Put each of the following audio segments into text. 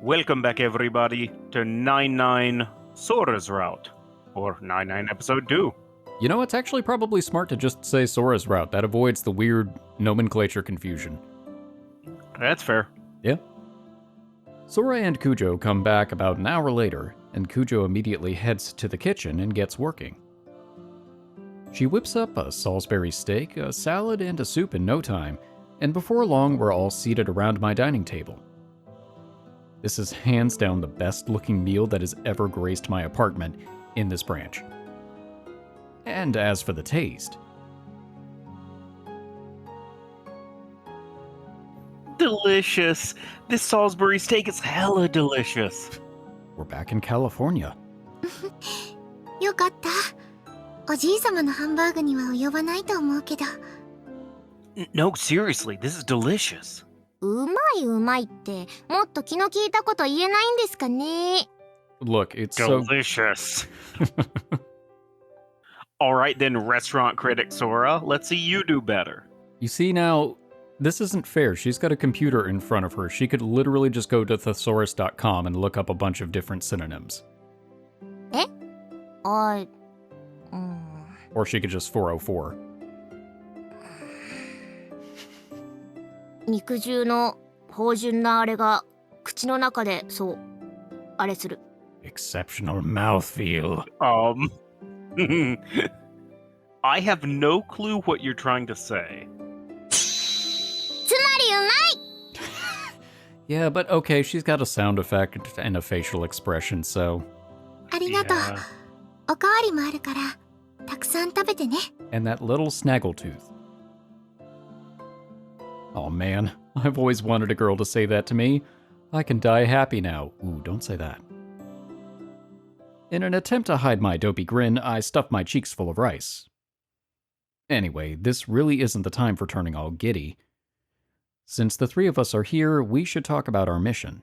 Welcome back, everybody, to 99 Sora's Route, or 99 Episode 2. You know, it's actually probably smart to just say Sora's Route. That avoids the weird nomenclature confusion. That's fair. Yeah. Sora and Kujo come back about an hour later, and Kujo immediately heads to the kitchen and gets working. She whips up a Salisbury steak, a salad, and a soup in no time, and before long we're all seated around my dining table. This is hands down the best looking meal that has ever graced my apartment in this branch. And as for the taste... Delicious. This Salisbury steak is hella delicious. We're back in California. よかった。おじいさまのハンバーグには及ばないと思うけど。No, seriously, this is delicious. うまいって、もっと気の利いたこと言えないんですかね。Look, it's so... Delicious. Alright then, restaurant critic Sora, let's see you do better. You see now, this isn't fair. She's got a computer in front of her. She could literally just go to thesaurus.com and look up a bunch of different synonyms. Or she could just 404. 肉汁の芳醇なあれが口の中でそうあれする。 Exceptional mouthfeel. I have no clue what you're trying to say. つまりうまい Yeah, but okay, she's got a sound effect and a facial expression, so... ありがとう。おかわりもあるからたくさん食べてね。 And that little snaggletooth. Oh man, I've always wanted a girl to say that to me. I can die happy now. Ooh, don't say that. In an attempt to hide my dopey grin, I stuffed my cheeks full of rice. Anyway, this really isn't the time for turning all giddy. Since the three of us are here, we should talk about our mission.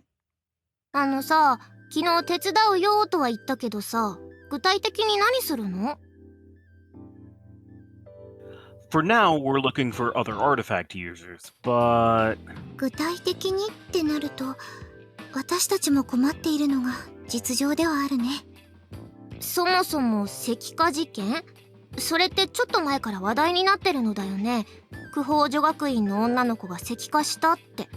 あのさ、昨日手伝うよとは言ったけどさ、具体的に何するの？ For now, we're looking for other artifact users, but... 具体的にってなると、私たちも困っているのが実情ではあるね。そもそも石化事件？それってちょっと前から話題になってるのだよね。九宝女学院の女の子が石化したって。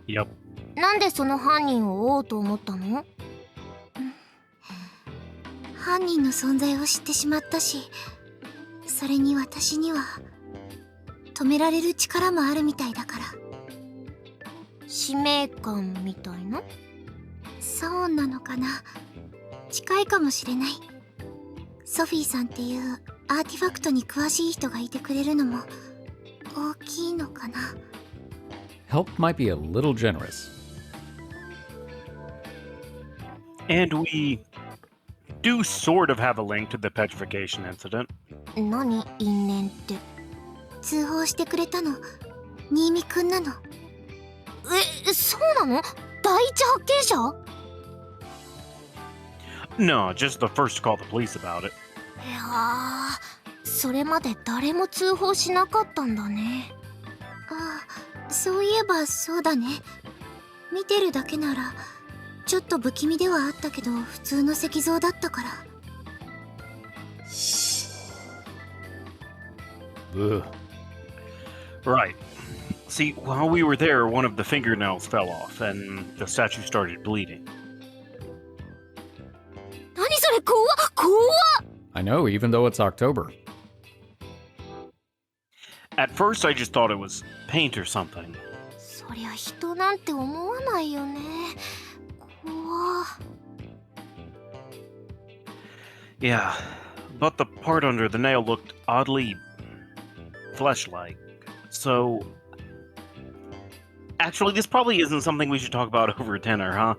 Yep. なんでその犯人を追おうと思ったの？犯人の存在を知ってしまったし、それに私には止められる力もあるみたいだから。使命感みたいな？そうなのかな。近いかもしれない。ソフィーさんっていうアーティファクトに詳しい人がいてくれるのも大きいのかな。Help might be a little generous. And we do sort of have a link to the petrification incident. 何因縁って。通報してくれたの新見くんなの。そうなの？第一発見者？ No, just the first to call the police about it. いやー、それまで誰も通報しなかったんだね。ああ、そういえばそうだね。見てるだけならちょっと不気味ではあったけど普通の石像だったから。Ugh. Right. See, while we were there, one of the fingernails fell off, and the statue started bleeding. 何それ、怖っ！ I know, even though it's October. At first, I just thought it was paint or something. そりゃ人なんて思わないよね。怖っ。 Yeah, but the part under the nail looked oddly flesh-like. So... Actually, this probably isn't something we should talk about over dinner, huh?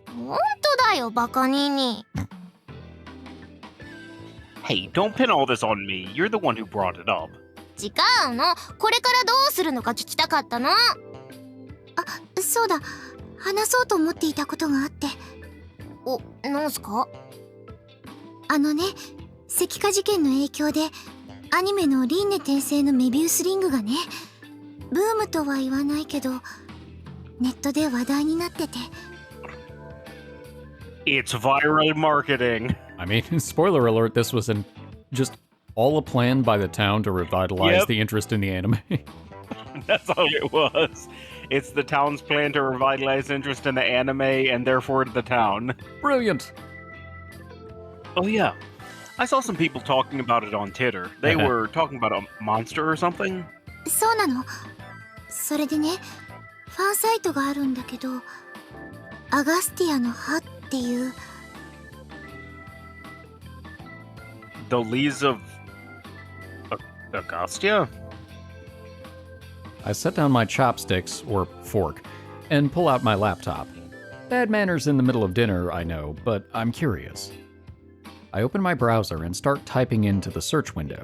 本当だよ、バカニーニ。 Hey, don't pin all this on me. You're the one who brought it up. 違うの。これからどうするのか聞きたかったの。あ、そうだ。話そうと思っていたことがあって。お、なんすか？あのね、石化事件の影響でアニメの輪廻転生のメビウスリングがね、ブームとは言わないけどネットで話題になってて。 It's viral marketing. I mean, spoiler alert, this was just all a plan by the town to revitalize Yep. the interest in the anime. That's all it was. It's the town's plan to revitalize interest in the anime and therefore the town. Brilliant! Oh yeah. I saw some people talking about it on Twitter. They were talking about a monster or something. そうなの。それでね、ファンサイトがあるんだけど、アガスティアの歯っていう。 The Leaves of Agastya? I set down my chopsticks, or fork, and pull out my laptop. Bad manners in the middle of dinner, I know, but I'm curious. I open my browser and start typing into the search window.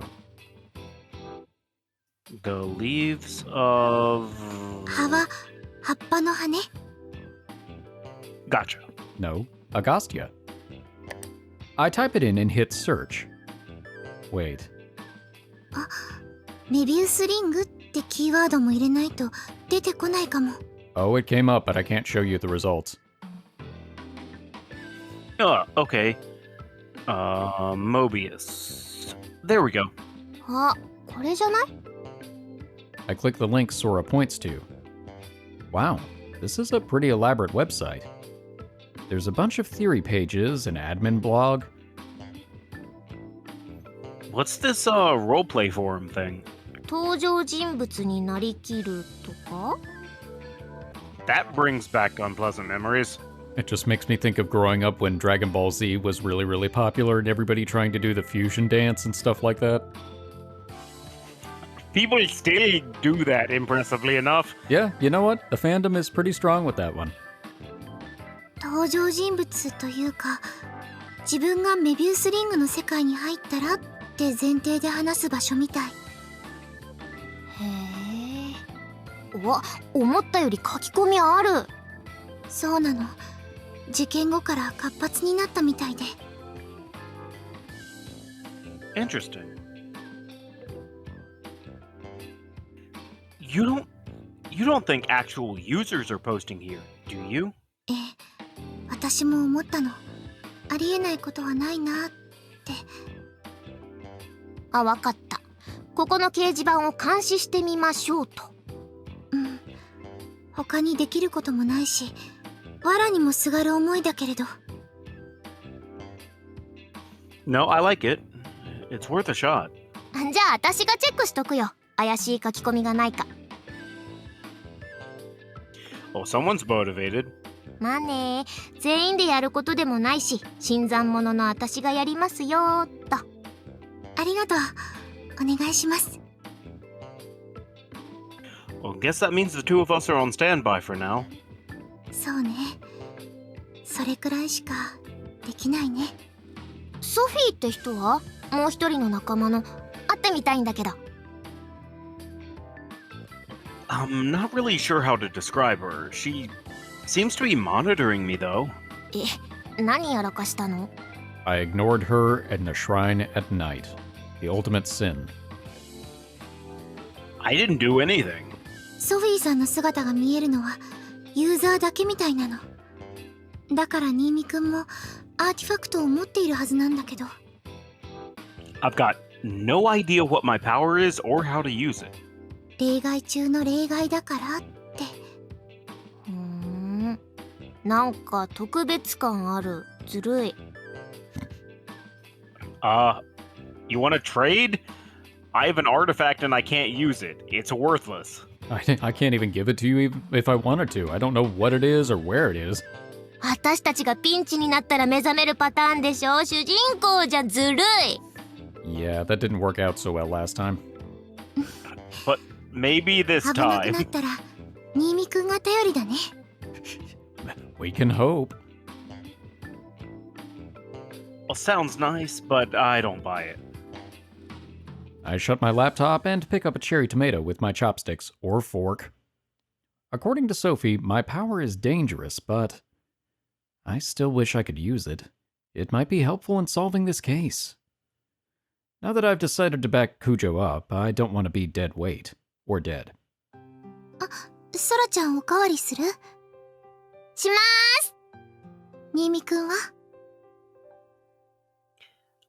The Leaves of... 葉は葉っぱの葉ね。 Gotcha. No, Agastya. I type it in and hit search. Wait. メビウスリングってキーワードも入れないと出てこないかも。 Oh, it came up, but I can't show you the results. Okay. Mobius. There we go. あ、これじゃない？ I click the link Sora points to. Wow, this is a pretty elaborate website. There's a bunch of theory pages, an admin blog. What's this roleplay forum thing? 登場人物になりきるとか？ That brings back unpleasant memories. It just makes me think of growing up when Dragon Ball Z was really, really popular and everybody trying to do the fusion dance and stuff like that. People still do that impressively enough. Yeah, you know what? The fandom is pretty strong with that one. 登場人物というか、自分がメビウスリングの世界に入ったらって前提で話す場所みたい。へえ。うわ、思ったより書き込みある。そうなの。事件後から活発になったみたいで。 Interesting. You don't think actual users are posting here, do you? ええ、私も思ったの。ありえないことはないなって。あ、わかった。ここの掲示板を監視してみましょうと。うん。他にできることもないし、藁にもすがる思いだけれど。 No, I like it. It's worth a shot. じゃあ私がチェックしとくよ。怪しい書き込みがないか。 Oh, someone's motivated. まあね、全員でやることでもないし、新参者の私がやりますよーっと。ありがとう。お願いします。 Well, guess that means the two of us are on standby for now. そうね。それくらいしかできないね。ソフィーって人は？もう一人の仲間の。会ってみたいんだけど。 I'm not really sure how to describe her. She seems to be monitoring me, though. 何やらかしたの？ I ignored her in the shrine at night. The ultimate sin. I didn't do anything. ソフィーさんの姿が見えるのはユーザーだけみたいなの。だから新見くんもアーティファクトを持っているはずなんだけど。 I've got no idea what my power is or how to use it. 例外中の例外だからって。なんか特別感ある。ずるい。You want to trade? I have an artifact and I can't use it. It's worthless. I can't even give it to you even if I wanted to. I don't know what it is or where it is. 私たちがピンチになったら目覚めるパターンでしょ。主人公じゃずるい。 Yeah, that didn't work out so well last time. But maybe this 危なく time. なったら新見くんが頼りだね。 We can hope. Well, sounds nice, but I don't buy it. I shut my laptop and pick up a cherry tomato with my chopsticks or fork. According to Sophie, my power is dangerous, but I still wish I could use it. It might be helpful in solving this case. Now that I've decided to back Kujo up, I don't want to be dead weight. Or dead. ソラちゃんおかわりする？しまーす。新見くんは？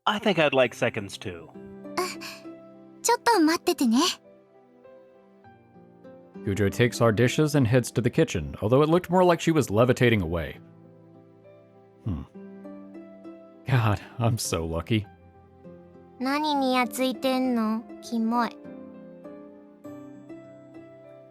I think I'd like seconds too. ちょっと待っててね。 Kujo takes our dishes and heads to the kitchen, although it looked more like she was levitating away. God, I'm so lucky. 何にやついてんの？キモい。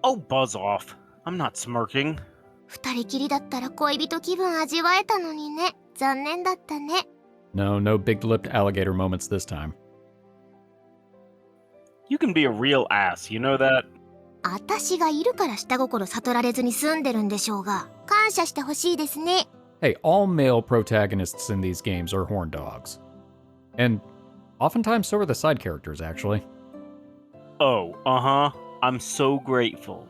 Oh, buzz off. I'm not smirking. 二人きりだったら恋人気分味わえたのにね。残念だったね。 No big-lipped alligator moments this time. You can be a real ass, you know that? 私がいるから下心悟られずに済んでるんでしょうが。感謝してほしいですね。 Hey, all male protagonists in these games are horn dogs. And oftentimes so are the side characters, actually. Oh, uh-huh. I'm so grateful.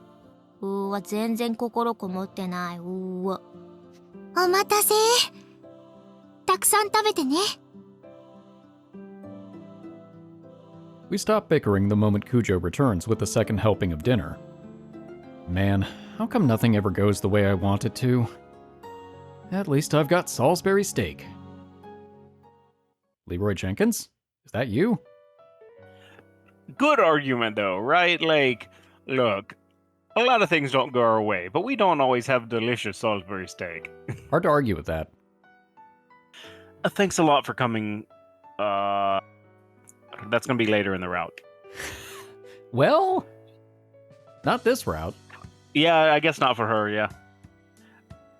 うーわ、全然心こもってない。うーわ。お待たせ。たくさん食べてね。 We stop bickering the moment Kujo returns with the second helping of dinner. Man, how come nothing ever goes the way I want it to? At least I've got Salisbury steak. Leroy Jenkins? Is that you? Good argument, though, right? Like, look, a lot of things don't go our way, but we don't always have delicious Salisbury steak. Hard to argue with that. Thanks a lot for coming. That's gonna be later in the route. Well, not this route. Yeah, I guess not for her, yeah.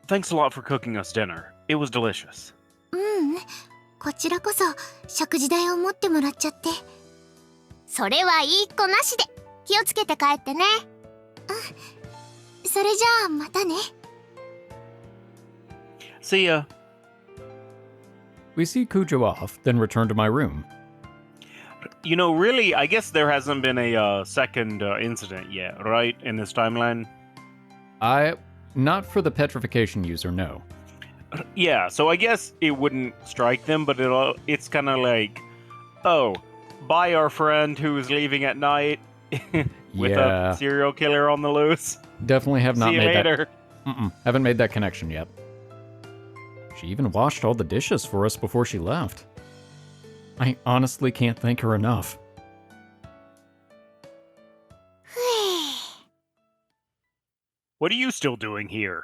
Thanks a lot for cooking us dinner. It was delicious. こちらこそ食事代を持ってもらっちゃって。それはいい子なしで。気をつけて帰ってね。それじゃあまたね。 See ya. We see Kujo off, then return to my room. You know, really, I guess there hasn't been a second incident yet, right? In this timeline? Not for the petrification user, no. Yeah, so I guess it wouldn't strike them, but it's kind of like, oh, bye our friend who's leaving at night with Yeah. a serial killer on the loose. Definitely have not See you made later. that. Haven't made that connection yet. She even washed all the dishes for us before she left. I honestly can't thank her enough. What are you still doing here?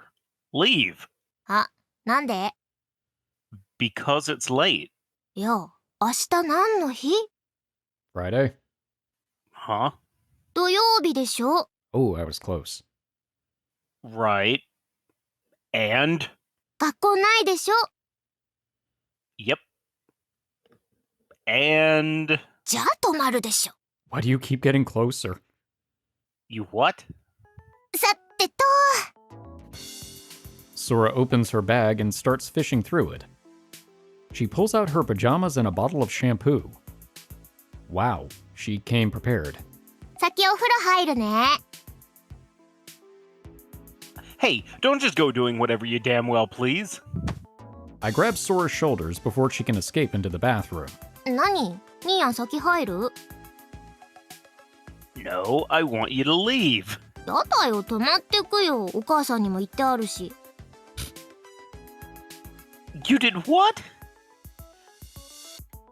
Leave. あ、なんで？ Because it's late. いや、明日何の日？ Friday? Huh? 土曜日でしょ。 Oh, I was close. Right. And? 学校ないでしょ。 Yep. And? じゃあ泊まるでしょ。 Why do you keep getting closer? You what? さてと。 Sora opens her bag and starts fishing through it. She pulls out her pajamas and a bottle of shampoo. Wow, she came prepared. 先お風呂入るね。 Hey, don't just go doing whatever you damn well please. I grab Sora's shoulders before she can escape into the bathroom. 何？ミーヤン先入る？ No, I want you to leave. やだよ、泊まってくよ。お母さんにも言ってあるし。 You did what?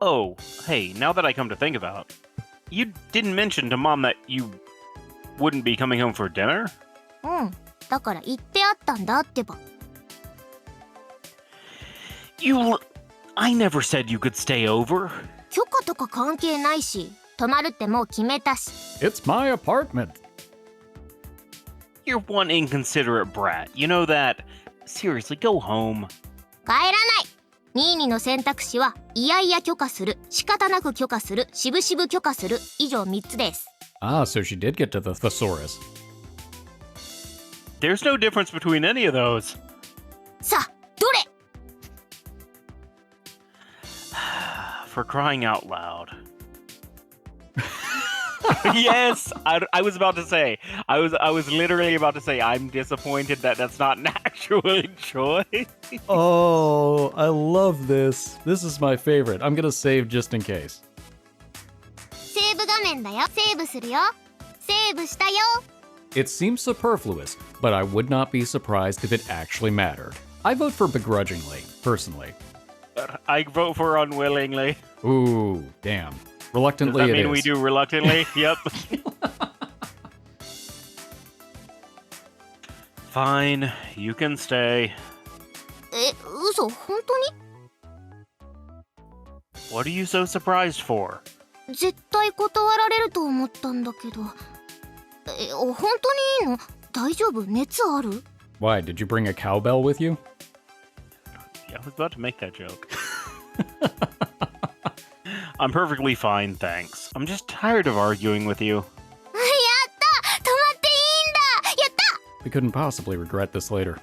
Oh, hey, now that I come to think about it, you didn't mention to Mom that you wouldn't be coming home for dinner? うん。だから言ってあったんだってば。 I never said you could stay over. 許可とか関係ないし、泊まるってもう決めたし。 It's my apartment. You're one inconsiderate brat, you know that? Seriously, go home. 帰らない。ニーニの選択肢は、いやいや許可する、仕方なく許可する、しぶしぶ許可する、以上3つです。 Ah, so she did get to the thesaurus. There's no difference between any of those. さあ、どれ？ For crying out loud. Yes, I was about to say. I was literally about to say I'm disappointed that that's not an actual choice. Oh, I love this. This is my favorite. I'm gonna save just in case. セーブ画面だよ。セーブするよ。セーブしたよ。It seems superfluous, but I would not be surprised if it actually mattered. I vote for begrudgingly, personally. I vote for unwillingly. Ooh, damn. Reluctantly, Does that it mean is. we do reluctantly? Yep. Fine, you can stay. 嘘、本当に？ What are you so surprised for? 絶対断られると思ったんだけど。本当にいいの？大丈夫？熱ある？ Why, did you bring a cowbell with you? Yeah, I was about to make that joke. I'm perfectly fine, thanks. I'm just tired of arguing with you. やった！止まっていいんだ！やった！ We couldn't possibly regret this later.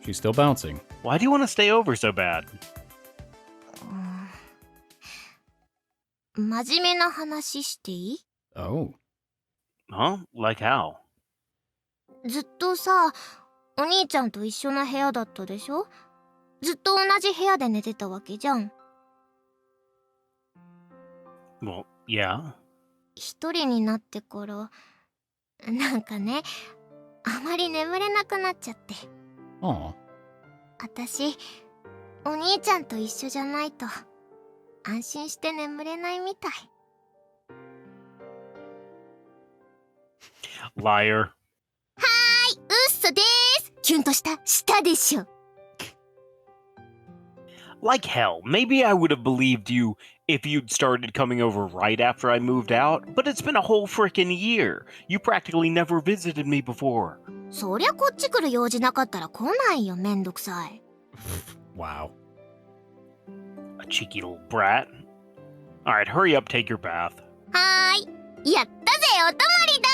She's still bouncing. Why do you want to stay over so bad? 真面目な話していい？ Oh. Huh? Like how? ずっとさ、お兄ちゃんと一緒の部屋だったでしょ？ずっと同じ部屋で寝てたわけじゃん。Well, yeah. 一人になってから、なんかね、あまり眠れなくなっちゃって。Aw. 私、お兄ちゃんと一緒じゃないと、安心して眠れないみたい。Liar. 嘘でーす。キュンとしたでしょ。 Like hell, maybe I would have believed you if you'd started coming over right after I moved out, but it's been a whole frickin' year. You practically never visited me before. そりゃこっち来る用事なかったら来ないよ、めんどくさい。Wow. A cheeky little brat. Alright, hurry up, take your bath. はーい。やったぜ、お泊まりだ！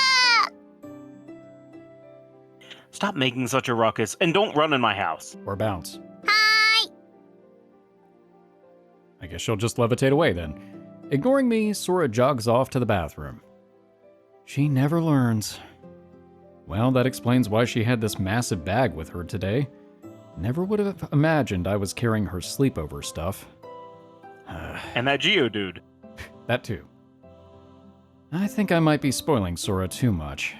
Stop making such a ruckus, and don't run in my house. Or bounce. はーい。 I guess she'll just levitate away then. Ignoring me, Sora jogs off to the bathroom. She never learns. Well, that explains why she had this massive bag with her today. Never would have imagined I was carrying her sleepover stuff. And that Geodude. That too. I think I might be spoiling Sora too much.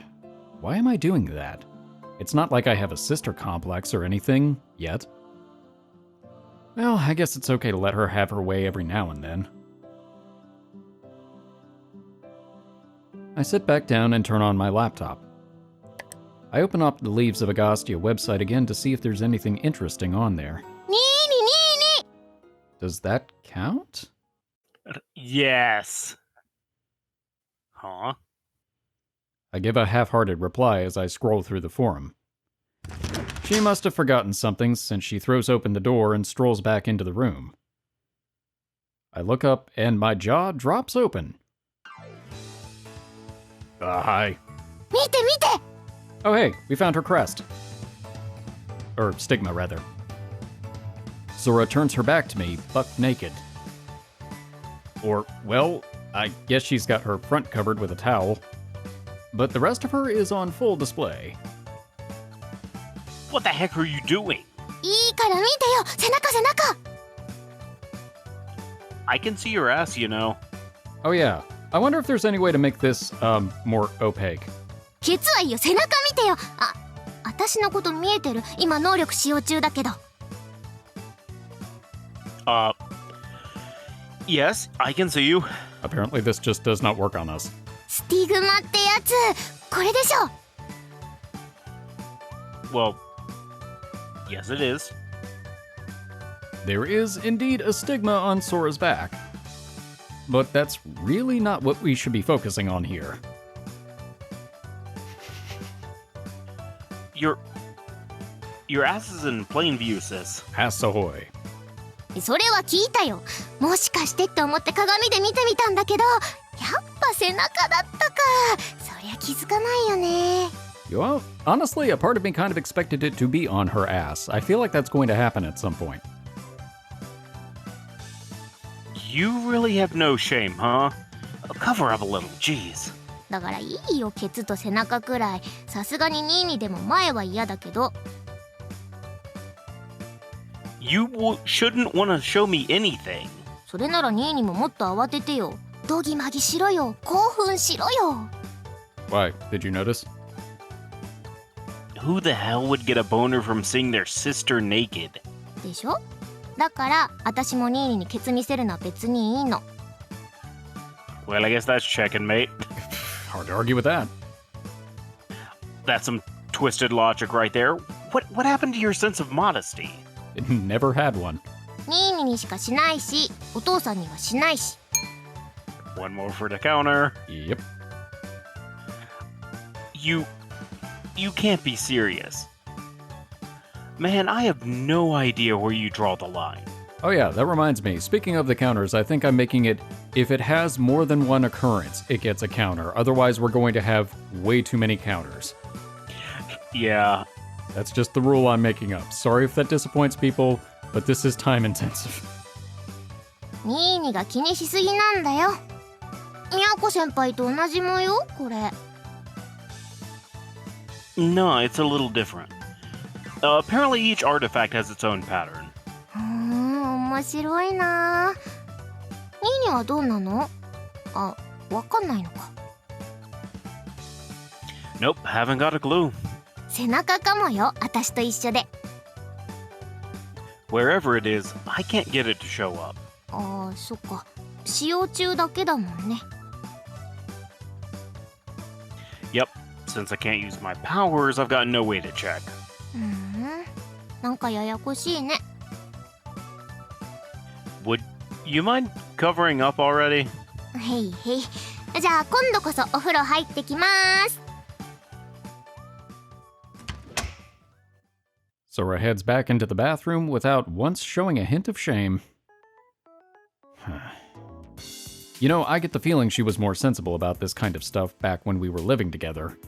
Why am I doing that? It's not like I have a sister complex or anything, yet. Well, I guess it's okay to let her have her way every now and then. I sit back down and turn on my laptop. I open up the Leaves of Agastya website again to see if there's anything interesting on there. にーににーに Does that count? Yes. Huh? I give a half-hearted reply as I scroll through the forum. She must have forgotten something since she throws open the door and strolls back into the room. I look up and my jaw drops open. Hi. 見て見て！ Oh hey, we found her crest. Or Stigma, rather. Sora turns her back to me, buck naked. Or, well, I guess she's got her front covered with a towel. But the rest of her is on full display. What the heck are you doing? いいから見てよ！背中背中！ I can see your ass, you know. Oh yeah, I wonder if there's any way to make this, more opaque. ケツはいいよ、背中見てよ！私のこと見えてる？今能力使用中だけど。Yes, I can see you. Apparently this just does not work on us. スティグマってやつ、これでしょ！ Well, yes it is. There is indeed a stigma on Sora's back. But that's really not what we should be focusing on here. Your ass is in plain view, sis. Ass ahoy. それは聞いたよ。もしかしてって思って鏡で見てみたんだけど、やっぱ背中だったか。そりゃ気づかないよね。Well, honestly, a part of me kind of expected it to be on her ass. I feel like that's going to happen at some point. You really have no shame, huh? Cover up a little, jeez. だからいいよ、ケツと背中くらい。さすがにニーニでも前は嫌だけど。You shouldn't want to show me anything. それならニーニももっと慌ててよ。ドギマギしろよ。興奮しろよ。 Why? Did you notice? Who the hell would get a boner from seeing their sister naked? でしょ？だから私もニーニにケツ見せるのは別にいいの。 Well, I guess that's checking, mate. Hard to argue with that. That's some twisted logic right there. What happened to your sense of modesty? It never had one. ニーニにしかしないし、お父さんにはしないし。 One more for the counter. Yep. You can't be serious. Man, I have no idea where you draw the line. Oh yeah, that reminds me. Speaking of the counters, I think I'm making it, if it has more than one occurrence, it gets a counter. Otherwise, we're going to have way too many counters. Yeah. That's just the rule I'm making up. Sorry if that disappoints people, but this is time intensive. ニーニが気にしすぎなんだよ。みやこ先輩と同じもよ、これ。 No, it's a little different. Apparently each artifact has its own pattern. 面白いな。ニーニはどうなの？あ、わかんないのか。 Nope, haven't got a clue. 背中かもよ、私と一緒で。 Wherever it is, I can't get it to show up. ああ、そっか。使用中だけだもんね。 Yep, since I can't use my powers, I've got no way to check. なんかややこしいね。 Would you mind covering up already? へいへい。じゃあ今度こそお風呂入ってきます。 Sora heads back into the bathroom without once showing a hint of shame. You know, I get the feeling she was more sensible about this kind of stuff back when we were living together.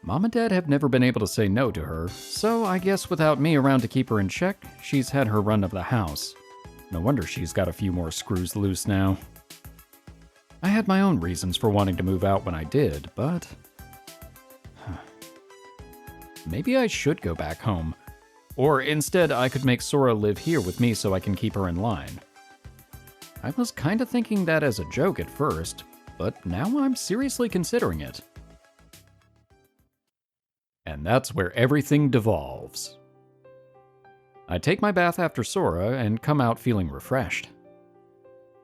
Mom and Dad have never been able to say no to her, so I guess without me around to keep her in check, she's had her run of the house. No wonder she's got a few more screws loose now. I had my own reasons for wanting to move out when I did, but... maybe I should go back home. Or instead, I could make Sora live here with me so I can keep her in line. I was kinda thinking that as a joke at first, but now I'm seriously considering it. And that's where everything devolves. I take my bath after Sora and come out feeling refreshed.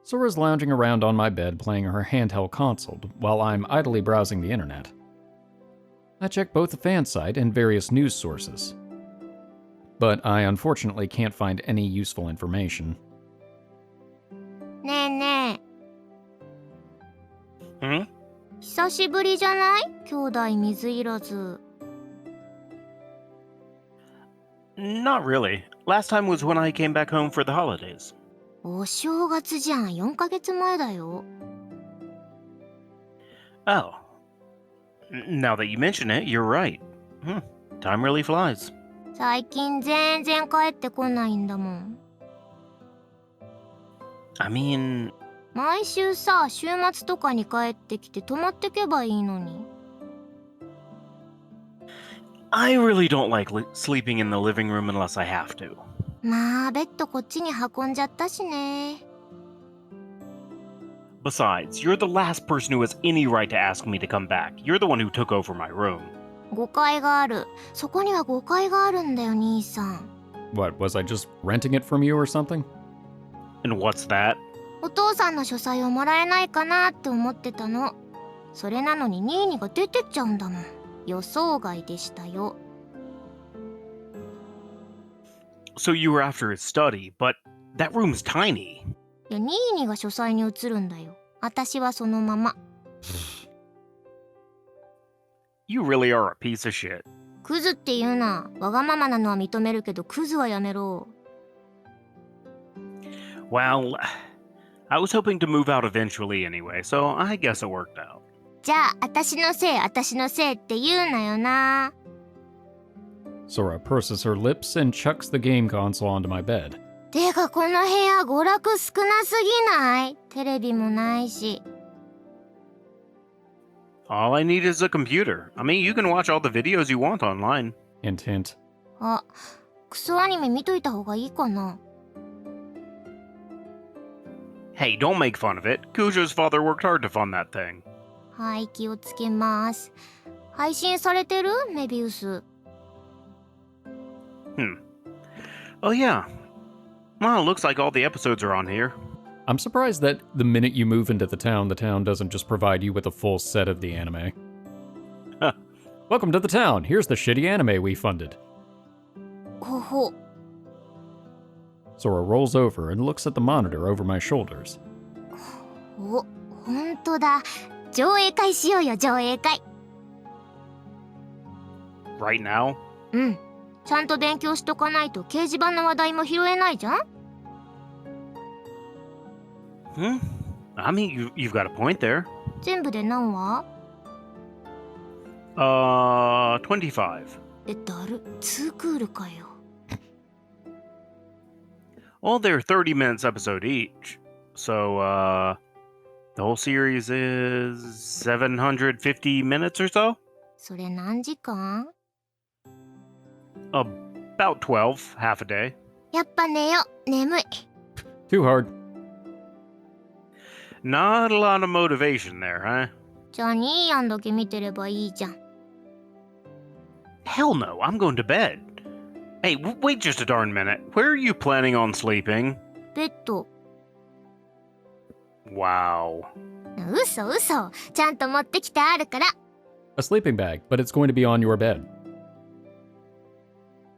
Sora's lounging around on my bed playing her handheld console while I'm idly browsing the internet. I check both the fan site and various news sources. But I unfortunately can't find any useful information. ねえねえ。 Hmm? 久しぶりじゃない？兄弟水入らず。 Not really. Last time was when I came back home for the holidays. お正月じゃん、4ヶ月前だよ。 Oh. Now that you mention it, you're right. Time really flies. 最近全然帰ってこないんだもん。 I mean... 毎週さ、週末とかに帰ってきて泊まってけばいいのに。 I really don't like sleeping in the living room unless I have to. まあ、ベッドこっちに運んじゃったしね。 Besides, you're the last person who has any right to ask me to come back. You're the one who took over my room. 誤解がある。そこには誤解があるんだよ、兄さん。 What, was I just renting it from you or something? And what's that? お父さんの書斎をもらえないかなって思ってたの。それなのにニーニが出てっちゃうんだもん。予想外でしたよ。 So you were after his study, but that room's tiny. いや、ニーニが書斎に移るんだよ。私はそのまま。 You really are a piece of shit. クズって言うな。わがままなのは認めるけど、クズはやめろ。 Well, I was hoping to move out eventually anyway, so I guess it worked out. じゃあ、私のせいって言うなよな。 Sora purses her lips and chucks the game console onto my bed. てか、この部屋娯楽少なすぎない？テレビもないし。 All I need is a computer. I mean, you can watch all the videos you want online. Hint, hint. あ、クソアニメ見といた方がいいかな。 Hey, don't make fun of it. Cujo's father worked hard to fund that thing. はい、気をつけます。配信されてるメビウス。Oh, yeah. Well, it looks like all the episodes are on here. I'm surprised that the minute you move into the town doesn't just provide you with a full set of the anime. Huh. Welcome to the town. Here's the shitty anime we funded. ほほ。 Sora rolls over and looks at the monitor over my shoulders. お、ほんとだ。上映会しようよ、上映会。Right now? うん。ちゃんと勉強しとかないと掲示板の話題も拾えないじゃん。I mean, you've got a point there. 全部で何話25. だる。2クールかよ。Well, they're 30 minutes episode each. So, the whole series is 750 minutes or so? それ何時間 About 12, half a day. やっぱ寝よ。眠い。 Too hard. Not a lot of motivation there, huh? じゃあニーヤンだけ見てればいいじゃん。 Hell no, I'm going to bed. Hey, wait just a darn minute. Where are you planning on sleeping? ベッド。 Wow. 嘘嘘。ちゃんと持ってきてあるから。 A sleeping bag, but it's going to be on your bed.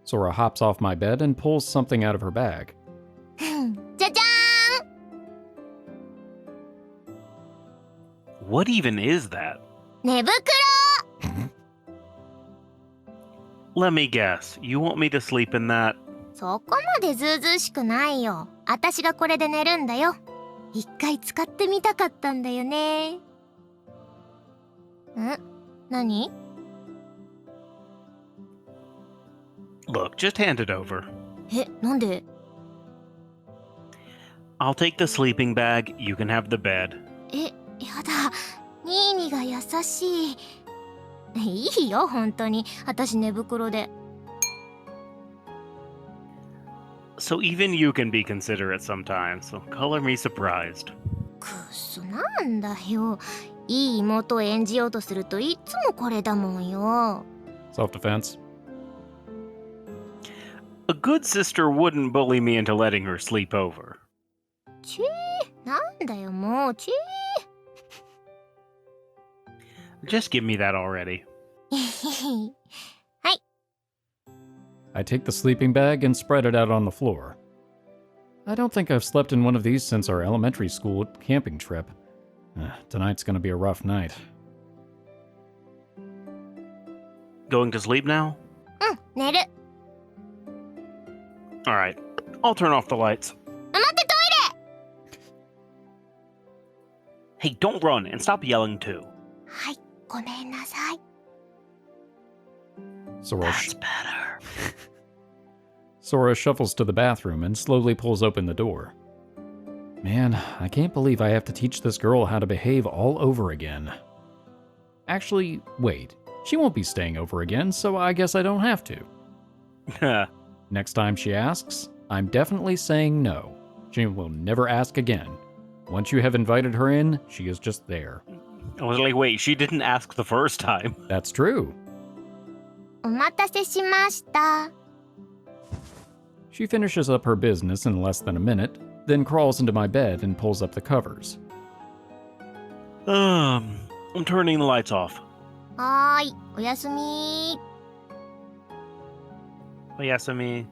Sora hops off my bed and pulls something out of her bag. じゃじゃ What even is that? ーん。寝袋。 Let me guess. You want me to sleep in that? そこまでずうずうしくないよ。私がこれで寝るんだよ。一回使ってみたかったんだよね。ん？何？ Look, just hand it over. え、なんで？ I'll take the sleeping bag. You can have the bed. え、やだ。ニーニが優しい。いいよ、本当に。私寝袋で。 So even you can be considerate sometimes, so color me surprised. くっそ、なんだよ。いい妹を演じようとするといつもこれだもんよ。 Self-defense. A good sister wouldn't bully me into letting her sleep over. ちー、なんだよ、もう、ち Just give me that already. ー。はい。 I take the sleeping bag and spread it out on the floor. I don't think I've slept in one of these since our elementary school camping trip. Tonight's gonna be a rough night. Going to sleep now? うん、寝る。 Alright, I'll turn off the lights. 待って、トイレ。 Hey, don't run and stop yelling too. はい、ごめんなさい。 Sora, That's better. Sora shuffles to the bathroom and slowly pulls open the door. Man, I can't believe I have to teach this girl how to behave all over again. Actually, wait. She won't be staying over again, so I guess I don't have to. Next time she asks, I'm definitely saying no. She will never ask again. Once you have invited her in, she is just there. I was like, wait, she didn't ask the first time. That's true. お待たせしました。 She finishes up her business in less than a minute, then crawls into my bed and pulls up the covers. I'm turning the lights off. はーい、おやすみ。 Oyasumi.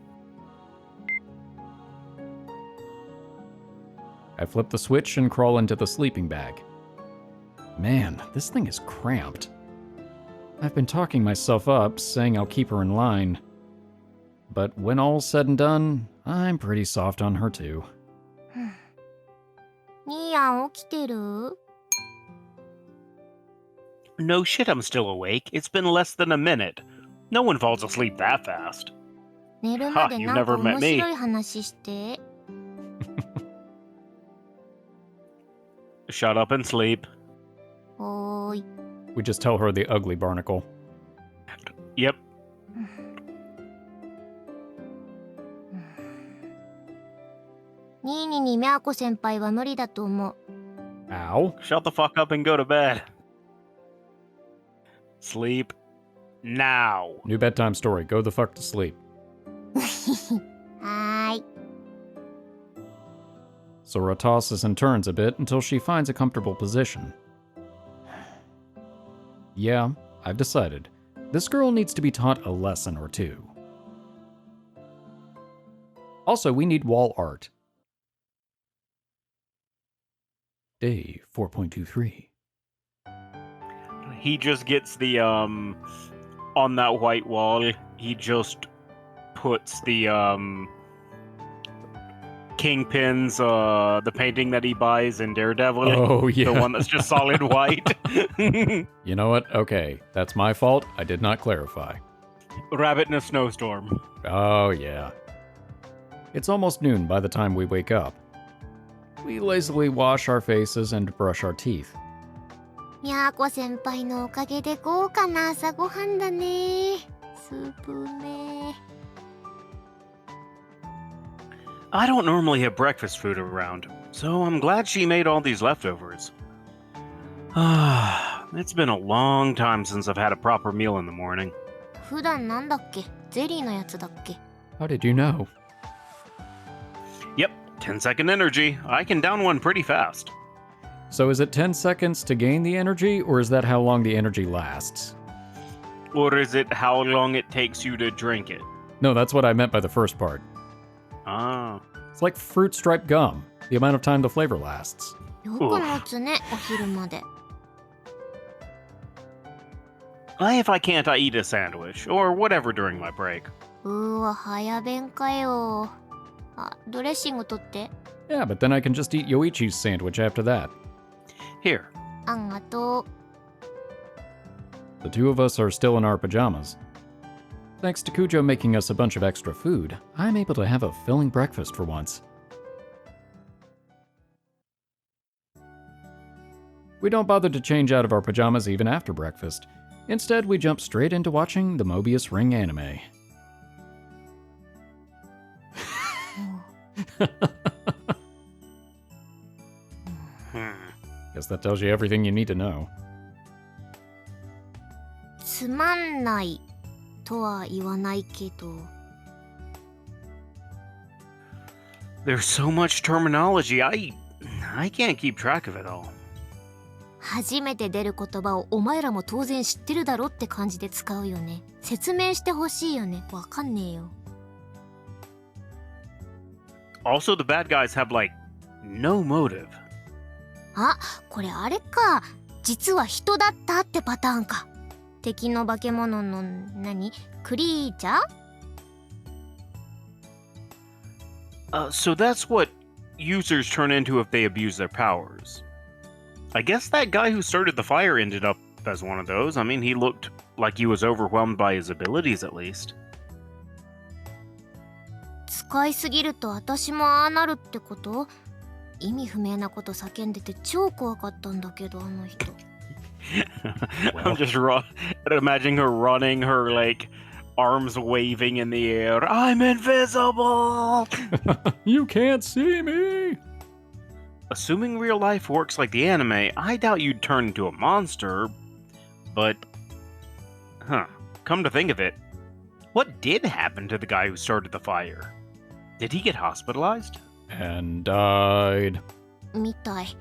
I flip the switch and crawl into the sleeping bag. Man, this thing is cramped. I've been talking myself up, saying I'll keep her in line. But when all's said and done, I'm pretty soft on her too. ニーヤン起きてる？ No shit, I'm still awake. It's been less than a minute. No one falls asleep that fast. 寝るまで Ha, なん you've か never met 面 me. 白い話して。 Shut up and sleep. おーい。 We just tell her the ugly barnacle. Yep. ニーニにミャーコ先輩は無理だと思う。 Ow. Shut the fuck up and go to bed. Sleep now. New bedtime story. Go the fuck to sleep. はーい。 Sora tosses and turns a bit until she finds a comfortable position. Yeah, I've decided. This girl needs to be taught a lesson or two. Also, we need wall art. Day 4.23. He just gets the on that white wall, he just puts the Kingpin's the painting that he buys in Daredevil. Oh, yeah. The one that's just solid white. You know what? Okay, that's my fault. I did not clarify. Rabbit in a snowstorm. Oh, yeah. It's almost noon by the time we wake up. We lazily wash our faces and brush our teeth. みやこ先輩のおかげで豪華な朝ごはんだね。スープね。 I don't normally have breakfast food around, so I'm glad she made all these leftovers. It's been a long time since I've had a proper meal in the morning. 普段なんだっけ？ゼリーのやつだっけ？ How did you know? Yep, 10-second energy. I can down one pretty fast. So is it 10 seconds to gain the energy, or is that how long the energy lasts? Or is it how long it takes you to drink it? No, that's what I meant by the first part. Ah. It's like fruit striped gum, the amount of time the flavor lasts. よく持つね、お昼まで。 If I can't, I eat a sandwich, or whatever during my break. うわ、早弁かよ。あ、ドレッシング取って。 Yeah, but then I can just eat Yoichi's sandwich after that. Here. あんがとう。 The two of us are still in our pajamas. Thanks to Kujo making us a bunch of extra food, I'm able to have a filling breakfast for once. We don't bother to change out of our pajamas even after breakfast. Instead, we jump straight into watching the Mobius Ring anime. Guess that tells you everything you need to know. つまんないとは言わないけど。 There's so much terminology, I can't keep track of it all. 初めて出る言葉をお前らも当然知ってるだろって感じで使うよね。説明してほしいよね。わかんねえよ。 Also, the bad guys have, like, no motive. あ、これあれか。実は人だったってパターンか。敵の化け物の何？クリーチャー？ So that's what users turn into if they abuse their powers. I guess that guy who started the fire ended up as one of those. I mean, he looked like he was overwhelmed by his abilities, at least. 使いすぎると私もああなるってこと？意味不明なこと叫んでて超怖かったんだけど、あの人。I'm just imagining her running, her like arms waving in the air. I'm invisible! You can't see me! Assuming real life works like the anime, I doubt you'd turn into a monster. But, come to think of it, what did happen to the guy who started the fire? Did he get hospitalized? And died. みたい。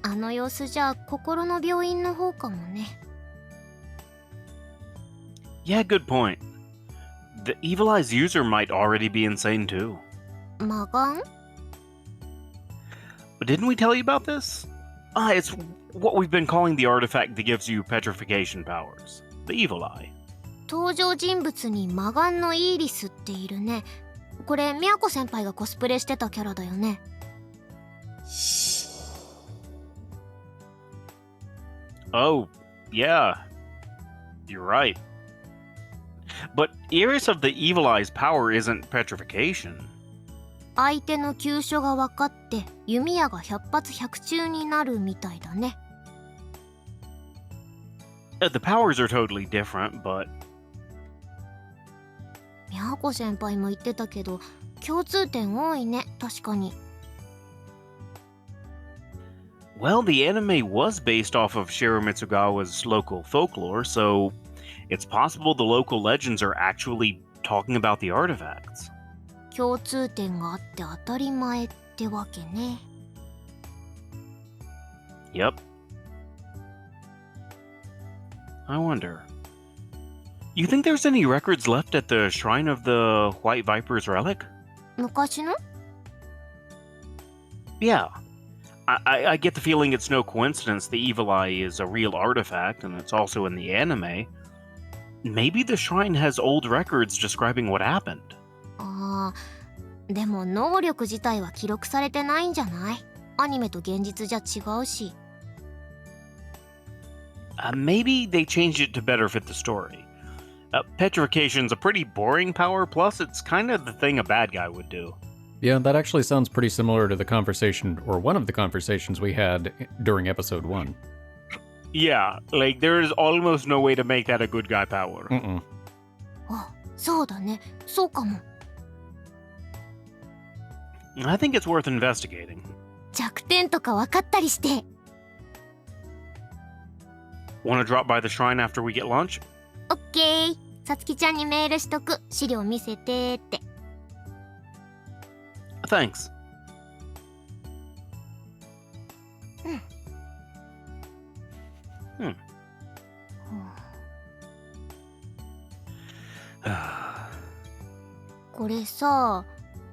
あの様子じゃ心の病院の方かもね。 Yeah, good point. The Evil Eye's user might already be insane too. 魔眼？ But didn't we tell you about this? It's what we've been calling the artifact that gives you petrification powers. The Evil Eye. 登場人物に魔眼のイーリスっているね。これみやこ先輩がコスプレしてたキャラだよね。 Oh, yeah. You're right. But Iris of the Evil Eye's power isn't petrification. 相手の急所が分かって弓矢が百発百中になるみたいだね。 The powers are totally different, but... みやこ先輩も言ってたけど共通点多いね、確かに。Well, the anime was based off of Shirow Mitsugawa's local folklore, so it's possible the local legends are actually talking about the artifacts. 共通点があって当たり前ってわけね。Yep. I wonder. You think there's any records left at the shrine of the White Viper's relic? 昔の？ Yeah. I get the feeling it's no coincidence the Evil Eye is a real artifact, and it's also in the anime. Maybe the shrine has old records describing what happened. ああ、でも能力自体は記録されてないんじゃない？アニメと現実じゃ違うし。Maybe they changed it to better fit the story. Petrification's a pretty boring power, plus it's kind of the thing a bad guy would do. Yeah, that actually sounds pretty similar to the conversation, or one of the conversations we had during episode 1. Yeah, like there's almost no way to make that a good guy power. あ、そうだね。そうかも。I think it's worth investigating. 弱点とか分かったりして。Want to drop by the shrine after we get lunch? オッケー。さつきちゃんにメールしとく。資料見せてって。Thanks. これさ、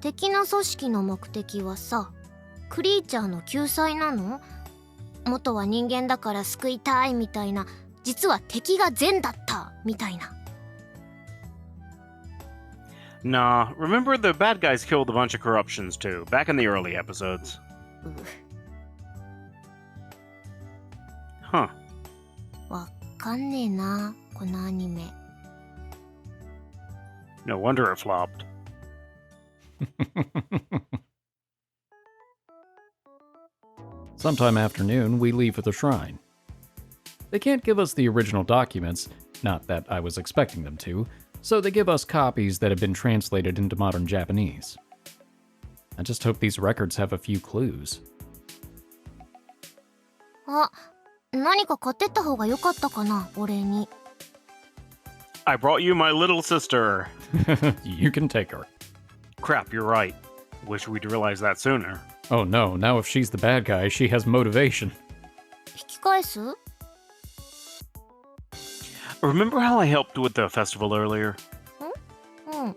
敵の組織の目的はさ、クリーチャーの救済なの？元は人間だから救いたいみたいな、実は敵が善だったみたいな。Nah, remember the bad guys killed a bunch of corruptions too, back in the early episodes. Huh. わかんねえな、このアニメ。No wonder it flopped. Sometime afternoon, we leave for the shrine. They can't give us the original documents, not that I was expecting them to, so they give us copies that have been translated into modern Japanese. I just hope these records have a few clues. あ、何か買ってった方が良かったかな、お礼に。I brought you my little sister. You can take her. Crap, you're right. Wish we'd realized that sooner. Oh no, now if she's the bad guy, she has motivation. 引き返す？ Remember how I helped with the festival earlier? うん。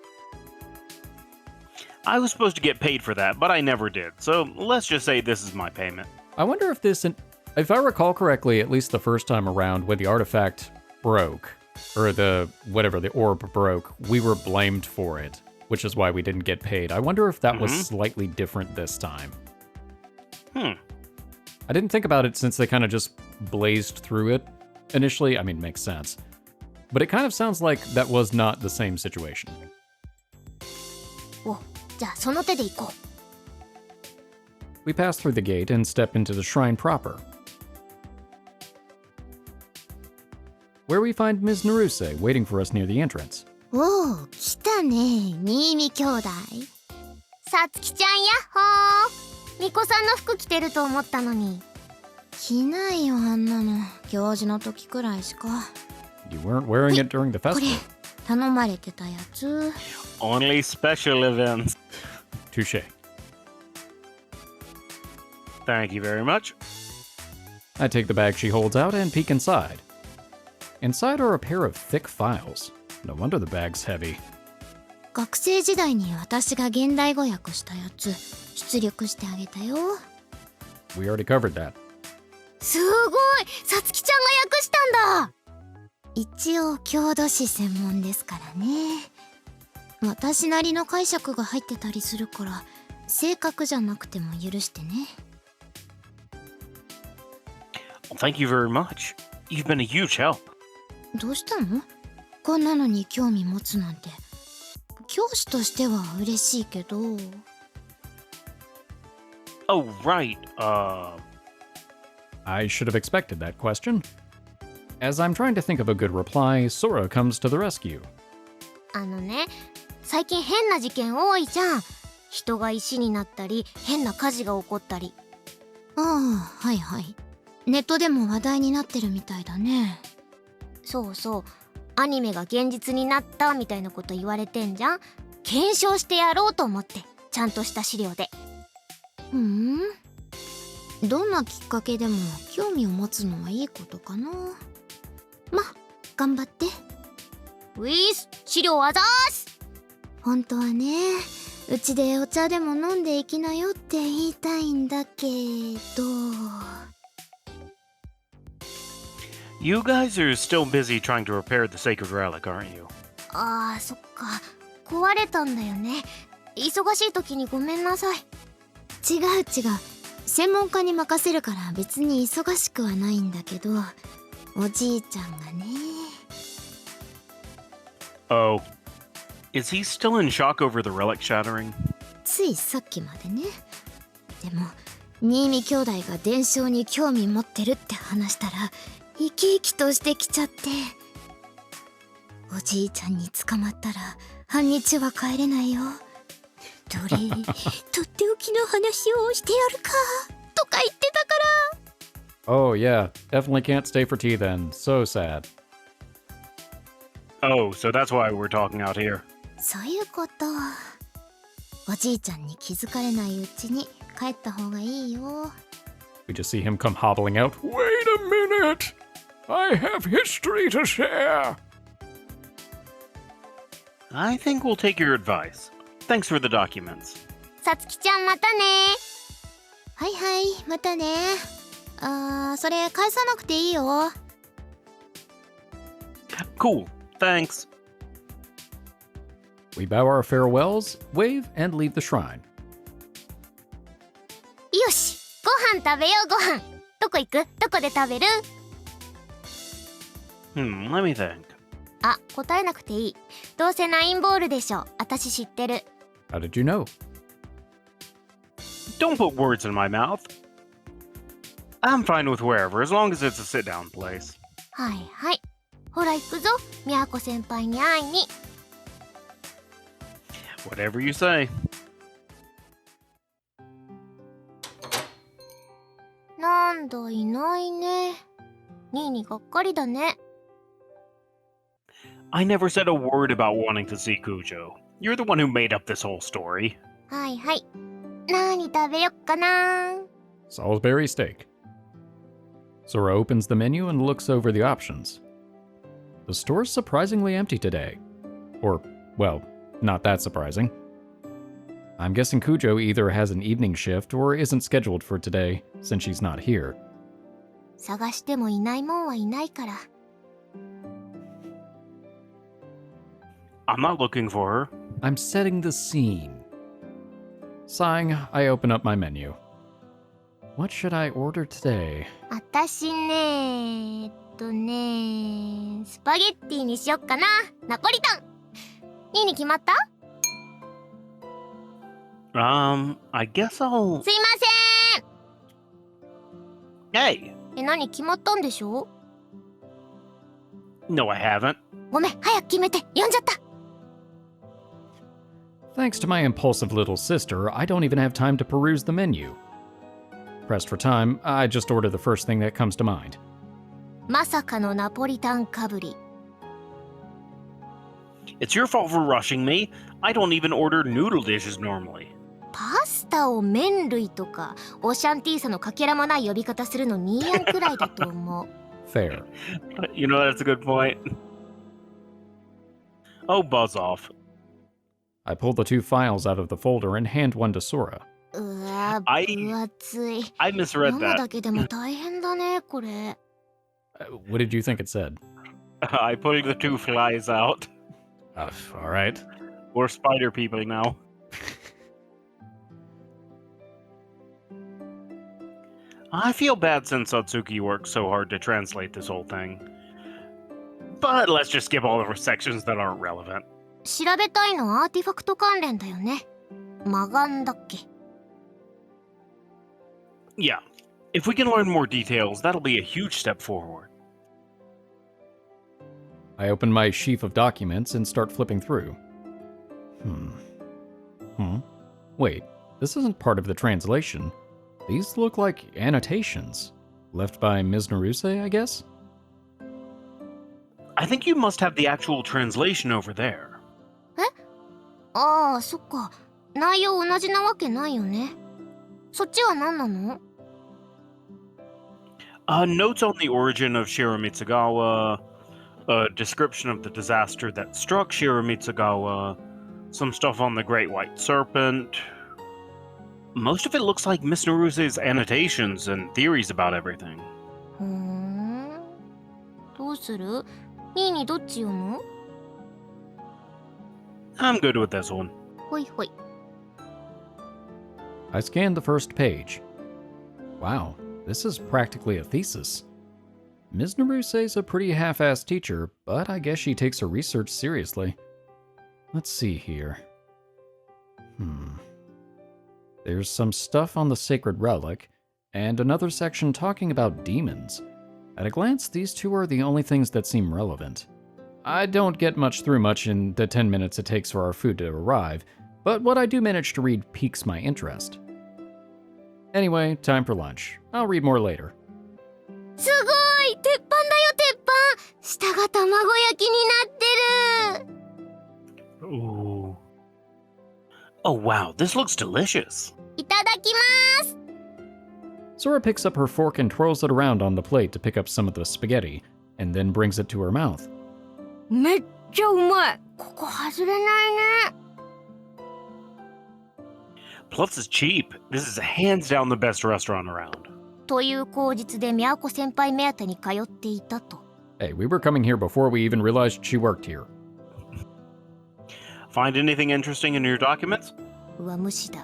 I was supposed to get paid for that, but I never did, so let's just say this is my payment. I wonder if if I recall correctly, at least the first time around when the artifact broke, or the orb broke, we were blamed for it, which is why we didn't get paid. I wonder if that was slightly different this time. I didn't think about it since they kind of just blazed through it initially. I mean, makes sense. But it kind of sounds like that was not the same situation. お、じゃあその手で行こう。 We pass through the gate and step into the shrine proper, where we find Ms. Naruse waiting for us near the entrance. おお、来たね、新見兄弟。さつきちゃんやっほー。みこさんの服着てると思ったのに。着ないよ、あんなの。行事の時くらいしか。You weren't wearing it during the これ、 festival. 頼まれてたやつ。 Only special events. Touche. Thank you very much. I take the bag she holds out and peek inside. Inside are a pair of thick files. No wonder the bag's heavy. 学生時代に私が現代語訳したやつ、出力してあげたよ。 We already covered that. すごい、さつきちゃんが訳したんだ。一応郷土史専門ですからね。私なりの解釈が入ってたりするから、正確じゃなくても許してね。Well, thank you very much. You've been a huge help. どうしたの？こんなのに興味持つなんて。教師としては嬉しいけど。Oh, right. I should have expected that question. As I'm trying to think of a good reply, Sora comes to the rescue. あのね、最近変な事件多いじゃん。人が石になったり、変な火事が起こったり。ああ、はいはい。ネットでも話題になってるみたいだね。そうそう、アニメが現実になったみたいなこと言われてんじゃん。検証してやろうと思って、ちゃんとした資料で。どんなきっかけでも興味を持つのはいいことかな。ま、頑張って。ウィス、資料あざーす。本当はね、うちでお茶でも飲んでいきなよって言いたいんだけど。You guys are still busy trying to repair the sacred relic, aren't you? ああ、そっか。壊れたんだよね。忙しい時にごめんなさい。違う違う。専門家に任せるから別に忙しくはないんだけど、おじいちゃんがね。Oh. Is he still in shock over the relic shattering? ついさっきまでね。でも、新見兄弟が伝承に興味持ってるって話したら、生き生きとしてきちゃって。おじいちゃんに捕まったら、半日は帰れないよ。どれ、とっておきの話をしてやるか、とか言ってたから。Oh, yeah. Definitely can't stay for tea then. So sad. Oh, so that's why we're talking out here. そういうこと。おじいちゃんに気づかれないうちに帰った方がいいよ。We just see him come hobbling out. Wait a minute! I have history to share! I think we'll take your advice. Thanks for the documents. さつきちゃんまたね。はいはい、またね。それ返さなくていいよ。Cool. Thanks. We bow our farewells, wave, and leave the shrine. よし、ご飯食べようご飯。どこ行く？どこで食べる？ Let me think. あ、答えなくていい。どうせナインボールでしょ。私知ってる。How did you know? Don't put words in my mouth. I'm fine with wherever, as long as it's a sit-down place. はいはい。ほら行くぞ、みやこ先輩に会いに。Whatever you say. なんだいないね。ニーにがっかりだね。I never said a word about wanting to see Cujo. You're the one who made up this whole story. はいはい。何食べよっかな。Salisbury steak. Sora opens the menu and looks over the options. The store's surprisingly empty today. Or, well, not that surprising. I'm guessing Cujo either has an evening shift or isn't scheduled for today, since she's not here. 探してもいないもんはいないから。I'm not looking for her. I'm setting the scene. Sighing, I open up my menu. What should I order today? あたしねスパゲッティにしよっかな。ナポリタン。ニーに決まった？ I guess I'll... すいません。 Hey! 何決まったんでしょ？ No, I haven't. ごめん、早く決めて。呼んじゃった。Thanks to my impulsive little sister, I don't even have time to peruse the menu. Pressed for time, I just order the first thing that comes to mind. まさかのナポリタンかぶり。 It's your fault for rushing me. I don't even order noodle dishes normally. パスタを麺類とかオシャンティーサのかけらもない呼び方するのニーヤンくらいだと思う。Fair. You know, that's a good point. Oh, buzz off. I pull the 2 files out of the folder and hand one to Sora. うわ、分厚い。 I misread 読む that. だけでも大変だね、これ。What did you think it said? I pulled the 2 flies out. All right. We're spider people now. I feel bad since Satsuki worked so hard to translate this whole thing. But let's just skip all the sections that aren't relevant. 調べたいのはアーティファクト関連だよね。魔眼だっけ？ Yeah, if we can learn more details, that'll be a huge step forward. I open my sheaf of documents and start flipping through. Wait, this isn't part of the translation. These look like annotations. Left by Ms. Naruse, I guess? I think you must have the actual translation over there. ああ、そっか。内容同じなわけないよね。そっちは何なの？ Notes on the origin of Shiramitsugawa, a description of the disaster that struck Shiramitsugawa, some stuff on the Great White Serpent. Most of it looks like Miss Naruse's annotations and theories about everything. ふーん。どうする？ニーニどっち読む？ I'm good with this one. ほいほい。 I scanned the first page. Wow, this is practically a thesis. Ms. Naruse's a pretty half-assed teacher, but I guess she takes her research seriously. Let's see here. There's some stuff on the sacred relic, and another section talking about demons. At a glance, these two are the only things that seem relevant. I don't get through much in the 10 minutes it takes for our food to arrive, but what I do manage to read piques my interest. Anyway, time for lunch. I'll read more later. すごい！鉄板だよ、鉄板！下が卵焼きになってる！ Ooh. Oh wow, this looks delicious. いただきます！ Sora picks up her fork and twirls it around on the plate to pick up some of the spaghetti, and then brings it to her mouth. めっちゃうまい！ここ外れないね！ Plus it's cheap. This is hands down the best restaurant around. という口実でMiyako先輩目当てに通っていたと。 Hey, we were coming here before we even realized she worked here. Find anything interesting in your documents? うわ、無視だ。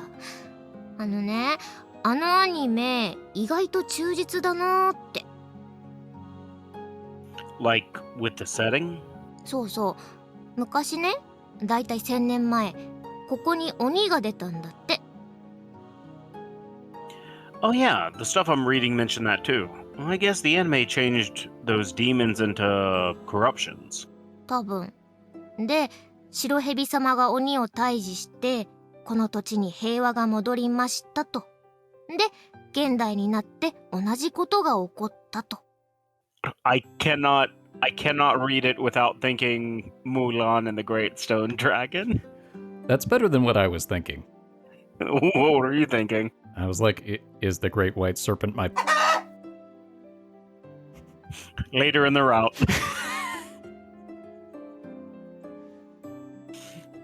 あのね、あのアニメ、意外と忠実だなーって。 Like with the setting? そうそう。昔ね、だいたい1000年前、ここに鬼が出たんだって。 Oh yeah, the stuff I'm reading mentioned that too. I guess the anime changed those demons into corruptions. 多分。で、白蛇様が鬼を退治して、この土地に平和が戻りましたと。で、現代になって同じことが起こったと。 I cannot read it without thinking Mulan and the Great Stone Dragon. That's better than what I was thinking. What were you thinking? I was like, is the Great White Serpent my... Later in the route.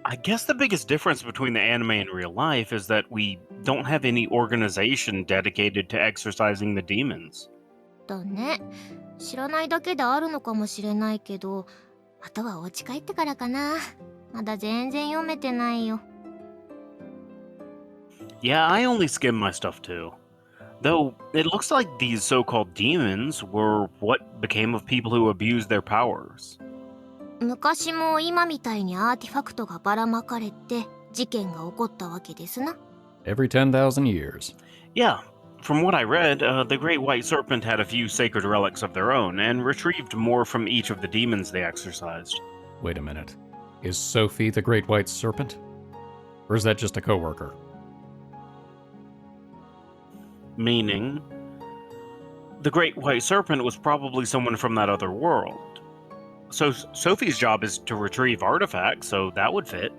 I guess the biggest difference between the anime and real life is that we don't have any organization dedicated to exorcising the demons. だね。知らないだけであるのかもしれないけど、あとはお家帰ってからかな。まだ全然読めてないよ。 Yeah, I only skimmed my stuff too. Though, it looks like these so-called demons were what became of people who abused their powers. 昔も今みたいにアーティファクトがばらまかれて事件が起こったわけですな。 Every 10,000 years. Yeah, from what I read, the Great White Serpent had a few sacred relics of their own, and retrieved more from each of the demons they exorcised. Wait a minute. Is Sophie the Great White Serpent? Or is that just a coworker? Meaning, the Great White Serpent was probably someone from that other world. So Sophie's job is to retrieve artifacts, so that would fit.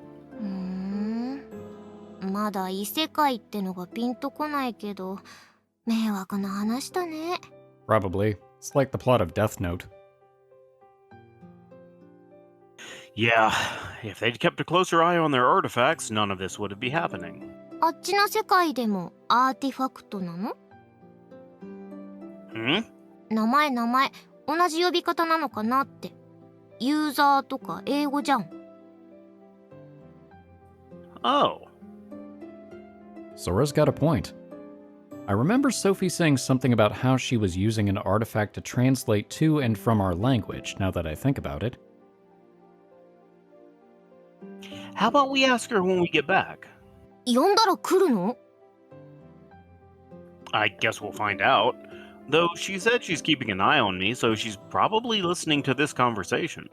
まだ異世界ってのがピンとこないけど、迷惑な話だね。 Probably. It's like the plot of Death Note. Yeah, if they'd kept a closer eye on their artifacts, none of this would be happening. あっちの世界でもアーティファクトなの？ 名前、同じ呼び方なのかなって。ユーザーとか英語じゃん。 Oh. Sora's got a point. I remember Sophie saying something about how she was using an artifact to translate to and from our language, now that I think about it. How about we ask her when we get back? 呼んだら来るの？ I guess we'll find out. Though she said she's keeping an eye on me, so she's probably listening to this conversation.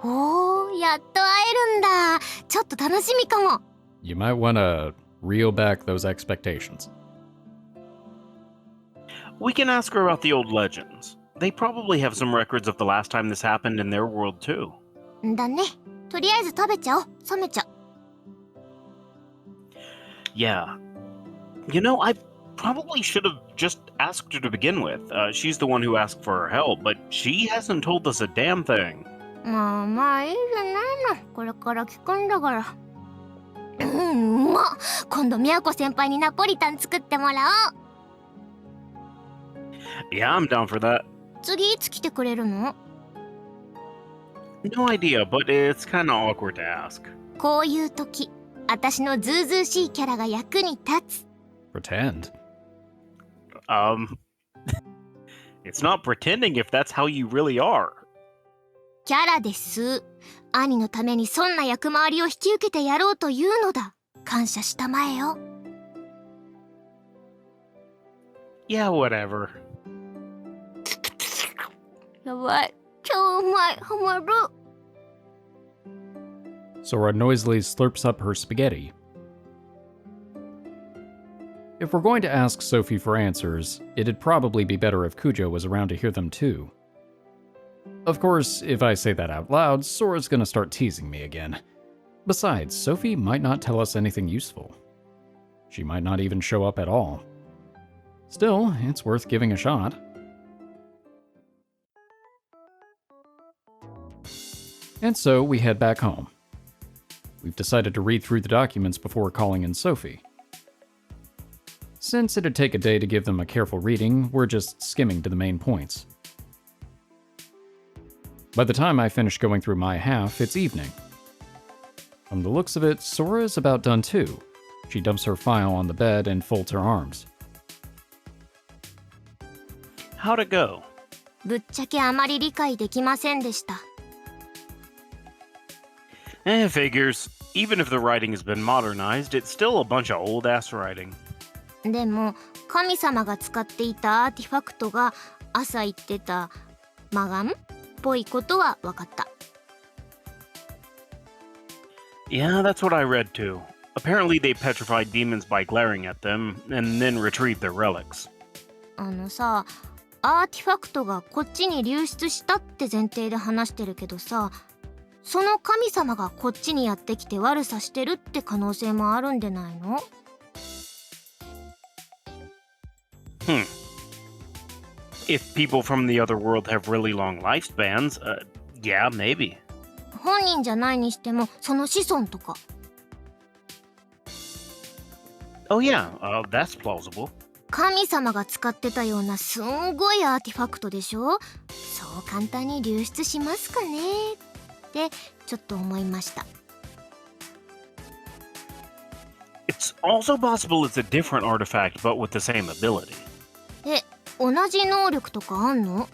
おー、やっと会えるんだ。ちょっと楽しみかも。 You might want to reel back those expectations. We can ask her about the old legends. They probably have some records of the last time this happened in their world too. だね。とりあえず食べちゃおう。冷めちゃう。Yeah. You know, I probably should have just asked her to begin with. She's the one who asked for our help, but she hasn't told us a damn thing. まあまあいいじゃないの。これから聞くんだから。うまっ。今度宮子先輩にナポリタン作ってもらおう。Yeah, I'm down for that. 次いつ来てくれるの？ No idea, but it's kinda awkward to ask. こういう時、私のずうずうしいキャラが役に立つ。Pretend. It's not pretending if that's how you really are. キャラです。兄のためにそんな役回りを引き受けてやろうというのだ。感謝したまえよ。Yeah, whatever. やばい。超うまい。ハマる。Sora noisily slurps up her spaghetti. If we're going to ask Sophie for answers, it'd probably be better if Kujo was around to hear them too. Of course, if I say that out loud, Sora's gonna start teasing me again. Besides, Sophie might not tell us anything useful. She might not even show up at all. Still, it's worth giving a shot. And so we head back home. We've decided to read through the documents before calling in Sophie. Since it'd take a day to give them a careful reading, we're just skimming to the main points. By the time I finish going through my half, it's evening. From the looks of it, Sora is about done too. She dumps her file on the bed and folds her arms. How'd it go? ぶっちゃけあまり理解できませんでした。Figures. Even if the writing has been modernized, it's still a bunch of old-ass writing. でも神様が使っていたアーティファクトが朝言ってたマガンっぽいことは分かった。Yeah, that's what I read too. Apparently they petrified demons by glaring at them, and then retrieved their relics. さ、アーティファクトがこっちに流出したって前提で話してるけどさ、その神様がこっちにやってきて悪さしてるって可能性もあるんでないの？ If people from the other world have really long lifespans, yeah, maybe. 本人じゃないにしてもその子孫とか。Oh yeah, that's plausible. 神様が使ってたようなすんごいアーティファクトでしょ？そう簡単に流出しますかねってちょっと思いました。It's also possible it's a different artifact, but with the same ability. 同じ能力とかあんの？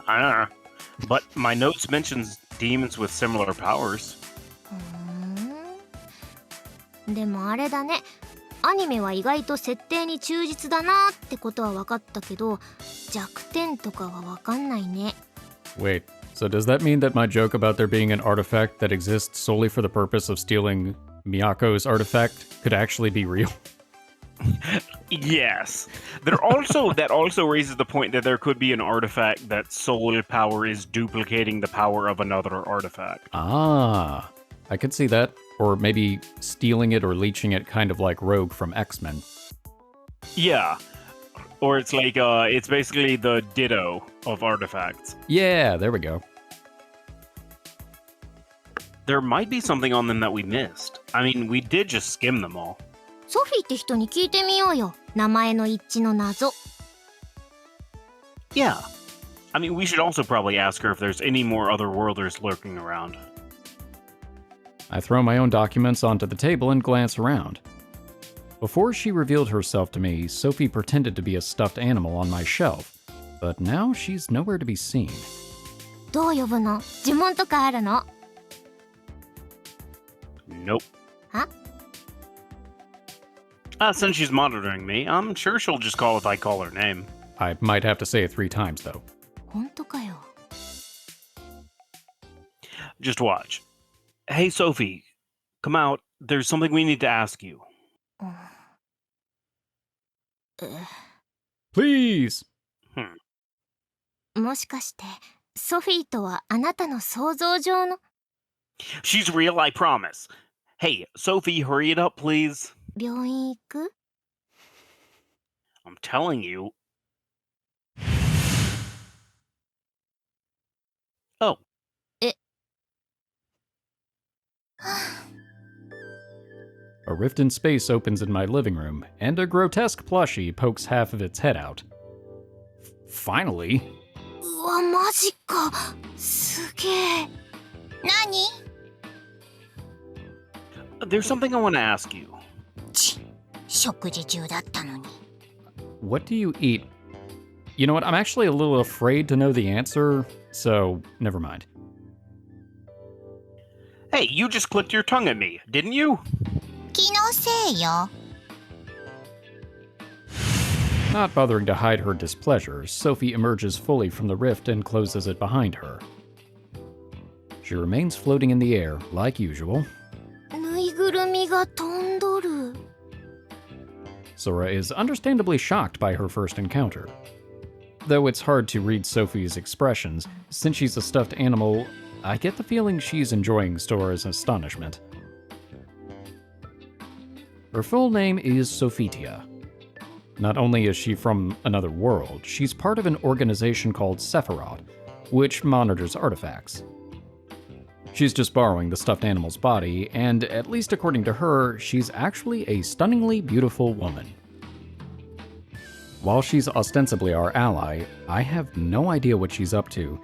I don't know. But my notes mentions demons with similar powers. でもあれだね。アニメは意外と設定に忠実だなってことは分かったけど、弱点とかは分かんないね。Wait, so does that mean that my joke about there being an artifact that exists solely for the purpose of stealing Miyako's artifact could actually be real? Yes. That also raises the point that there could be an artifact that soul power is duplicating the power of another artifact. Ah, I could see that. Or maybe stealing it or leeching it, kind of like Rogue from X-Men. Yeah. Or it's like, it's basically the ditto of artifacts. Yeah, there we go. There might be something on them that we missed. I mean, we did just skim them all. ソフィーって人に聞いてみようよ。名前の一致の謎。Yeah. I mean, we should also probably ask her if there's any more otherworlders lurking around. I throw my own documents onto the table and glance around. Before she revealed herself to me, Sophie pretended to be a stuffed animal on my shelf, but now she's nowhere to be seen. どう呼ぶの？呪文とかあるの？ Nope. Huh? Since she's monitoring me, I'm sure she'll just call if I call her name. I might have to say it 3 times, though. 本当かよ。 Just watch. Hey, Sophie, come out. There's something we need to ask you. Please! もしかしてソフィーとはあなたの想像上の She's real, I promise. Hey, Sophie, hurry it up, please. 病院行く I'm telling you. Oh, え A rift in space opens in my living room, and a grotesque plushie pokes half of its head out. Finally! うわマジかすげえ何 there's something I want to ask you. ち食事中だったのに What do you eat? You know what, I'm actually a little afraid to know the answer, so never mind. Hey, you just clicked your tongue at me, didn't you? 気のせいよ Not bothering to hide her displeasure, Sophie emerges fully from the rift and closes it behind her. She remains floating in the air, like usual. ぬいぐるみが飛んどる Sora is understandably shocked by her first encounter. Though it's hard to read Sophie's expressions, since she's a stuffed animal, I get the feeling she's enjoying Sora's astonishment. Her full name is Sophitia. Not only is she from another world, she's part of an organization called Sephiroth, which monitors artifacts. She's just borrowing the stuffed animal's body, and at least according to her, she's actually a stunningly beautiful woman. While she's ostensibly our ally, I have no idea what she's up to.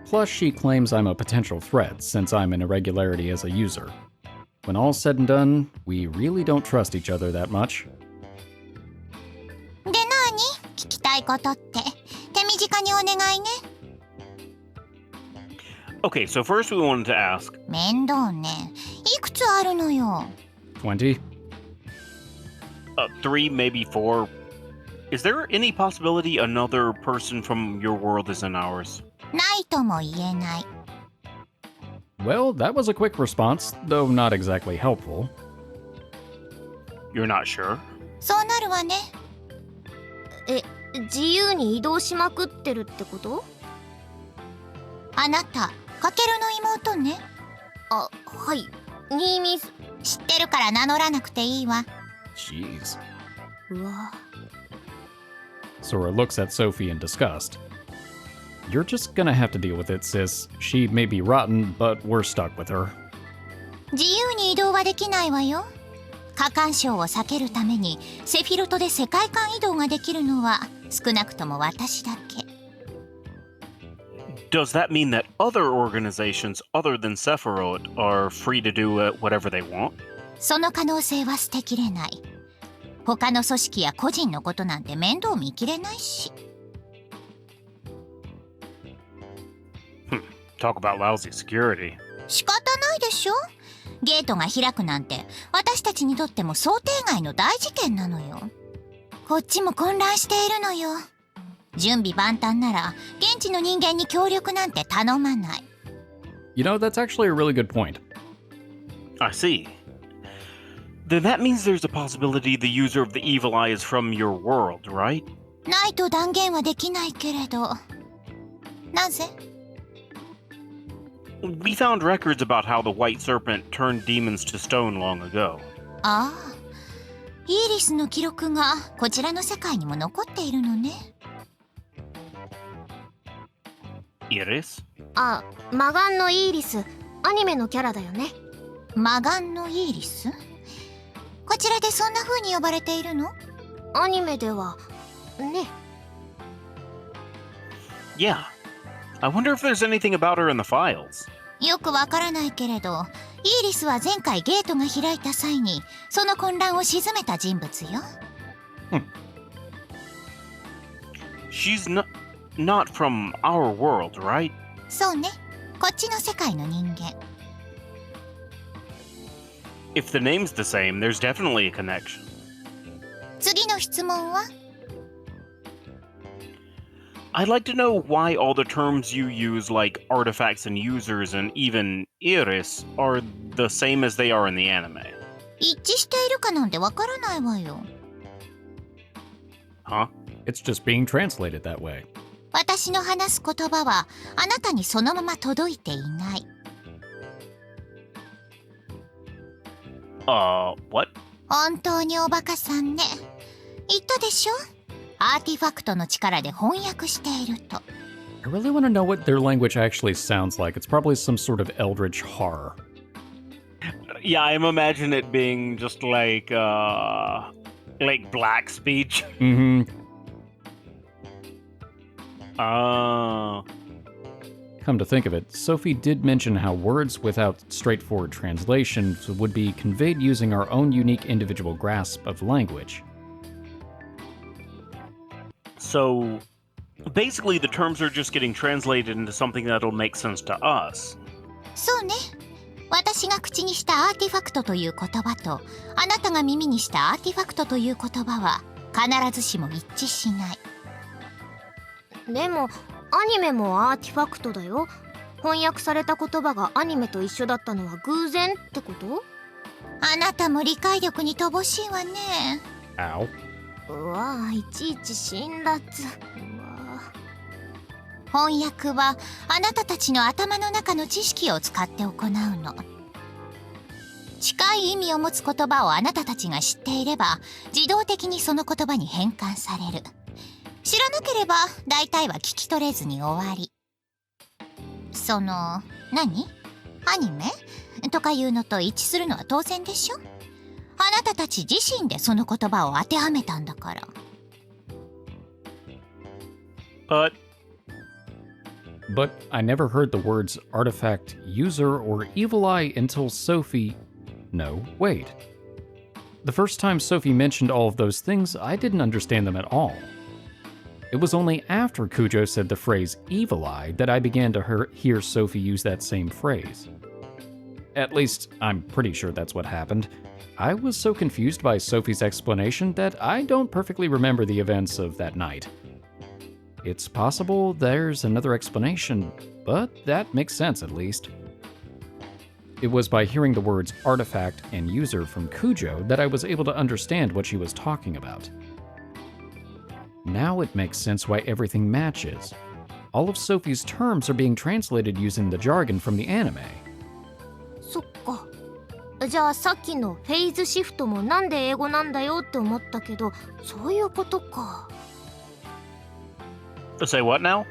Plus, she claims I'm a potential threat since I'm an irregularity as a user. When all's said and done, we really don't trust each other that much. で何聞きたいことって手短にお願いね Okay, so first we wanted to ask, 面倒ねいくつあるのよ 20? 3, maybe 4. Is there any possibility another person from your world is in ours? ないとも言えない Well, that was a quick response, though not exactly helpful. You're not sure? そうなるわね自由に移動しまくってるってことあなたカケルの妹ねあはい新見知ってるから名乗らなくていいわ Jeez. うわ Sora looks at Sophie in disgust. You're just gonna have to deal with it, sis. She may be rotten, but we're stuck with her. 自由に移動はできないわよ過干渉を避けるためにセフィロトで世界間移動ができるのは少なくとも私だけ Does that mean that other organizations other than Sephiroth are free to do whatever they want? その可能性は捨てきれない他の組織や個人のことなんて面倒見きれないし Talk about lousy security. 仕方ないでしょゲートが開くなんて私たちにとっても想定外の大事件なのよこっちも混乱しているのよ準備万端なら現地の人間に協力なんて頼まない You know, that's actually a really good point. I see. Then that means there's a possibility the user of the evil eye is from your world, right? ないと断言はできないけれどなぜ We found records about how the White Serpent turned demons to stone long ago. ああイーリスの記録がこちらの世界にも残っているのね Iris? あ、魔眼のイーリスアニメのキャラだよね魔眼のイーリスこちらでそんな風に呼ばれているのアニメではね Yeah. I wonder if there's anything about her in the files. よくわからないけれどイーリスは前回ゲートが開いた際にその混乱を鎮めた人物よ She's not from our world, right? そうねこっちの世界の人間 If the name's the same, there's definitely a connection. 次の質問は I'd like to know why all the terms you use, like artifacts and users and even Iris, are the same as they are in the anime. 一致しているかなんてわからないわよ Huh? It's just being translated that way. 私の話す言葉はあなたにそのまま届いていない。What? 本当におバカさんね。言ったでしょ？アーティファクトの力で翻訳していると。I really want to know what their language actually sounds like. It's probably some sort of eldritch horror. Yeah, I'm imagining it being just like black speech. Mm-hmm. Come to think of it, Sophie did mention how words without straightforward translations would be conveyed using our own unique individual grasp of language. So, basically the terms are just getting translated into something that'll make sense to us. そうね。私が口にしたアーティファクトという言葉とあなたが耳にしたアーティファクトという言葉は必ずしも一致しない。でもアニメもアーティファクトだよ。翻訳された言葉がアニメと一緒だったのは偶然ってこと？あなたも理解力に乏しいわね。 Ow. うわいちいち辛辣。翻訳はあなたたちの頭の中の知識を使って行うの。近い意味を持つ言葉をあなたたちが知っていれば自動的にその言葉に変換される。知らなければ大体は聞き取れずに終わり。何？アニメとかいうのと一致するのは当然でしょ？あなたたち自身でその言葉を当てはめたんだから。But I never heard the words artifact, user, or evil eye until Sophie... No, wait. The first time Sophie mentioned all of those things, I didn't understand them at all. It was only after Kujo said the phrase evil eye that I began to hear Sophie use that same phrase. At least, I'm pretty sure that's what happened. I was so confused by Sophie's explanation that I don't perfectly remember the events of that night. It's possible there's another explanation, but that makes sense at least. It was by hearing the words artifact and user from Kujo that I was able to understand what she was talking about. Now it makes sense why everything matches. All of Sophie's terms are being translated using the jargon from the anime. そっか。じゃあさっきのフェーズシフトもなんで英語なんだよって思ったけど、そういうことか。Say what now?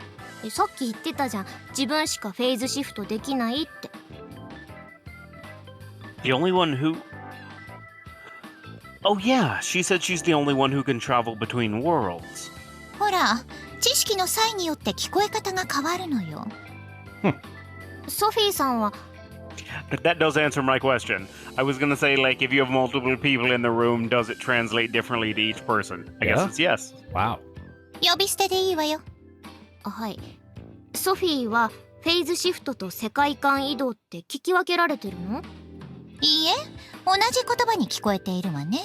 さっき言ってたじゃん。自分しかフェーズシフトできないって。The only one who... Oh yeah, she said she's the only one who can travel between worlds. ほら、知識の際によって聞こえ方が変わるのよ。ソフィーさんは That does answer my question. I was gonna say, like, if you have multiple people in the room, does it translate differently to each person? I guess it's yes. Wow. 呼び捨てでいいわよ。はい。ソフィーはフェーズシフトと世界観移動って聞き分けられてるの？いいえ、同じ言葉に聞こえているわね。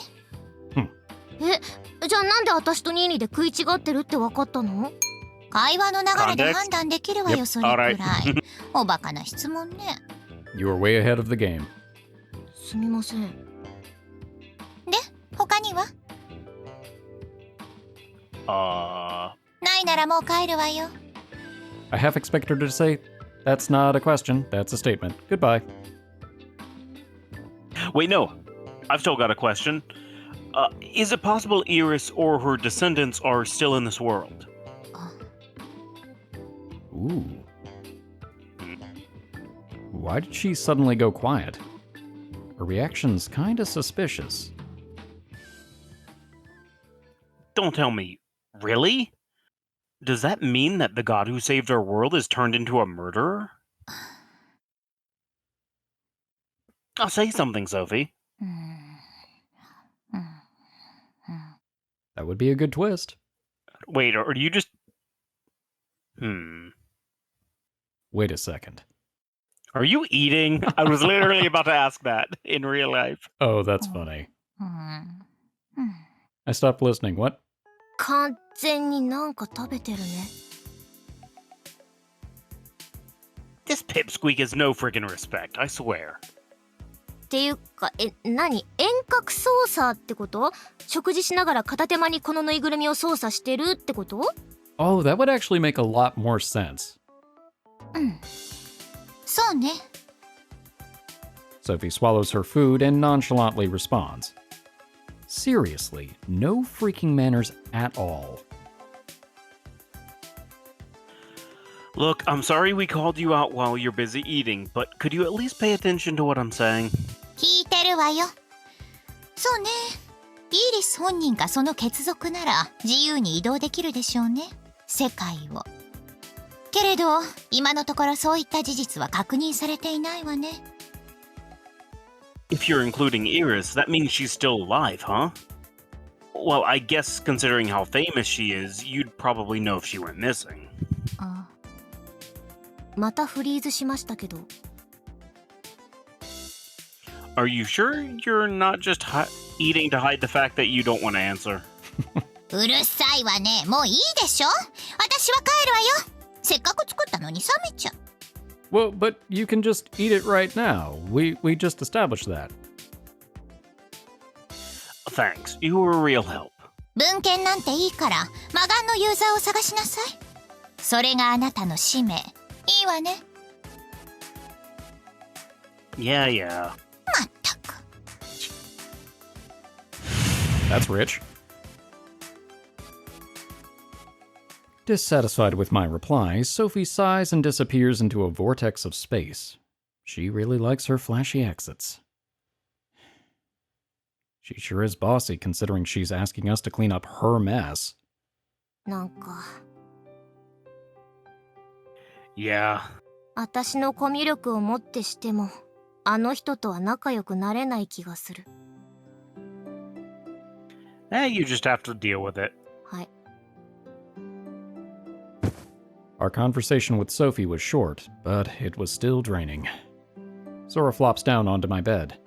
じゃあなんで私とニーニーで食い違ってるって分かったの？会話の流れで判断できるわよ、それくらい。おバカな質問ね。You were way ahead of the game. すみません。で、他には？ないならもう帰るわよ。I half expect her to say, that's not a question, that's a statement. Goodbye. Wait, no. I've still got a question. Is it possible Iris or her descendants are still in this world? Ooh. Why did she suddenly go quiet? Her reaction's kinda suspicious. Don't tell me. Really? Does that mean that the god who saved our world is turned into a murderer? I'll say something, Sophie. That would be a good twist. Wait, are you just... Wait a second. Are you eating? I was literally about to ask that in real life. Oh, that's funny. I stopped listening. What? 完全になんか食べてるね。This pipsqueak has no freaking respect, I swear. っていうか、何？宴覚操作ってこと？食事しながら片手間にこのぬいぐるみを操作してるってこと？ Oh, that would actually make a lot more sense. そうね。 Sophie swallows her food and nonchalantly responds. Seriously, no freaking manners at all. Look, I'm sorry we called you out while you're busy eating, but could you at least pay attention to what I'm saying? 聞いてるわよ。そうね。イーリス本人がその血族なら自由に移動できるでしょうね。世界を。けれど、今のところそういった事実は確認されていないわね。If you're including Iris, that means she's still alive, huh? Well, I guess considering how famous she is, you'd probably know if she went missing. あ、またフリーズしましたけど。 Are you sure you're not just eating to hide the fact that you don't want to answer? うるさいわね。もういいでしょ。私は帰るわよ。せっかく作ったのに冷めちゃう。 Well, but you can just eat it right now. We just established that. Thanks, you were a real help. 文献なんていいから魔眼のユーザーを探しなさい。それがあなたの使命。いいわね。 Yeah. まったく。 That's rich. Dissatisfied with my reply, Sophie sighs and disappears into a vortex of space. She really likes her flashy exits. She sure is bossy considering she's asking us to clean up her mess. なんか Yeah. 私のコミュ力をもってしてもあの人とは仲良くなれない気がする。 You just have to deal with it. はい。 Our conversation with Sophie was short, but it was still draining. Sora flops down onto my bed.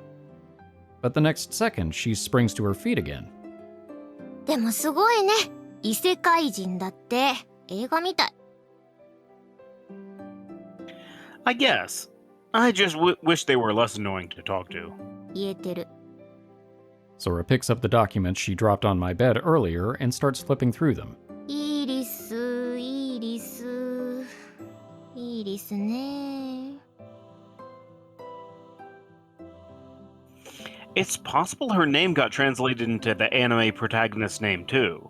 But the next second, she springs to her feet again. でもすごいね。異世界人だって映画みたい。 I guess. I just wish they were less annoying to talk to. 言えてる。 Sora picks up the documents she dropped on my bed earlier and starts flipping through them. イリス、イリス、イリスね。 It's possible her name got translated into the anime protagonist's name too.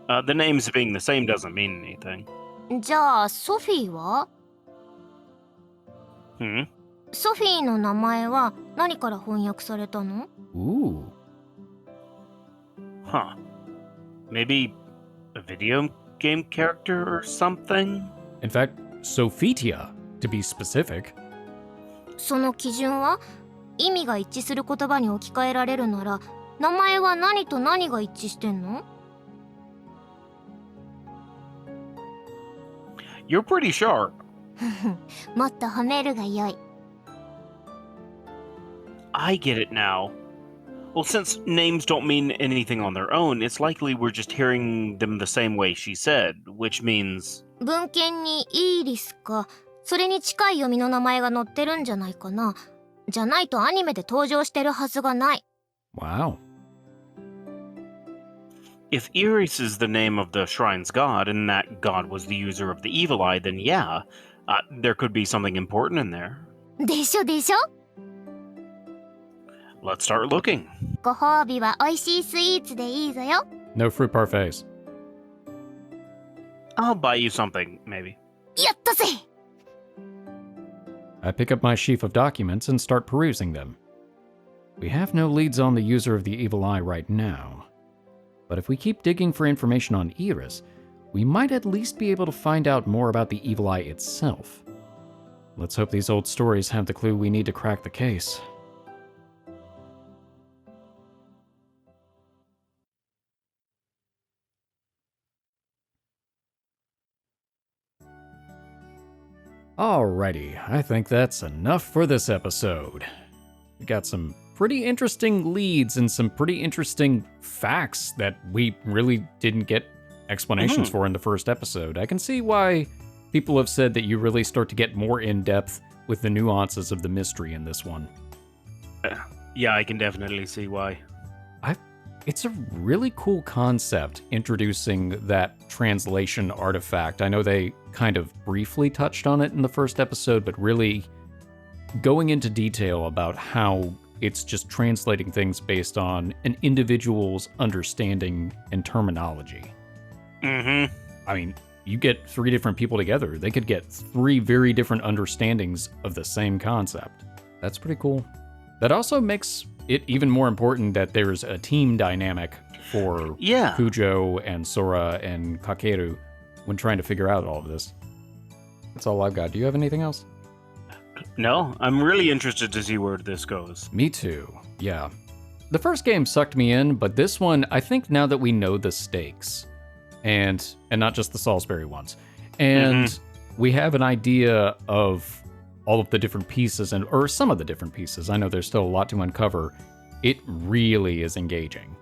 The names being the same doesn't mean anything. じゃあソフィーは？ ソフィーの名前は何から翻訳されたの？ Ooh. Huh. Maybe a video game character or something? In fact, Sophitia, to be specific. その基準は意味が一致する言葉に置き換えられるなら名前は何と何が一致してんの？ You're pretty sharp. もっと褒めるがよい。 I get it now. Well, since names don't mean anything on their own, it's likely we're just hearing them the same way she said, which means... 文献にイーリスかそれに近い読みの名前が載ってるんじゃないかな。じゃないとアニメで登場してるはずがない。 Wow. If Iris is the name of the shrine's god, and that god was the user of the evil eye, then yeah, there could be something important in there. でしょでしょ。 Let's start looking. ご褒美は美味しいスイーツでいいぞよ。 No fruit parfaits. I'll buy you something, maybe. やったぜ。 I pick up my sheaf of documents and start perusing them. We have no leads on the user of the evil eye right now. But if we keep digging for information on Iris, we might at least be able to find out more about the evil eye itself. Let's hope these old stories have the clue we need to crack the case. Alrighty, I think that's enough for this episode. We got some pretty interesting leads and some pretty interesting facts that we really didn't get explanations for in the first episode. I can see why people have said that you really start to get more in-depth with the nuances of the mystery in this one. Yeah, I can definitely see why. It's a really cool concept, introducing that translation artifact. I know they kind of briefly touched on it in the first episode, but really going into detail about how it's just translating things based on an individual's understanding and terminology. Mm-hmm. I mean, you get 3 different people together, they could get 3 very different understandings of the same concept. That's pretty cool. That also makes it even more important that there's a team dynamic for Kujo and Sora and Kakeru when trying to figure out all of this. That's all I've got. Do you have anything else? No, I'm really interested to see where this goes. Me too, yeah. The first game sucked me in, but this one, I think now that we know the stakes, and not just the Salisbury ones, and we have an idea of all of the different pieces, or some of the different pieces, I know there's still a lot to uncover, it really is engaging.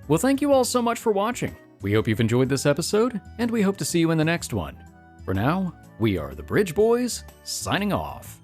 Well, thank you all so much for watching. We hope you've enjoyed this episode, and we hope to see you in the next one. For now, we are the Bridge Boys, signing off.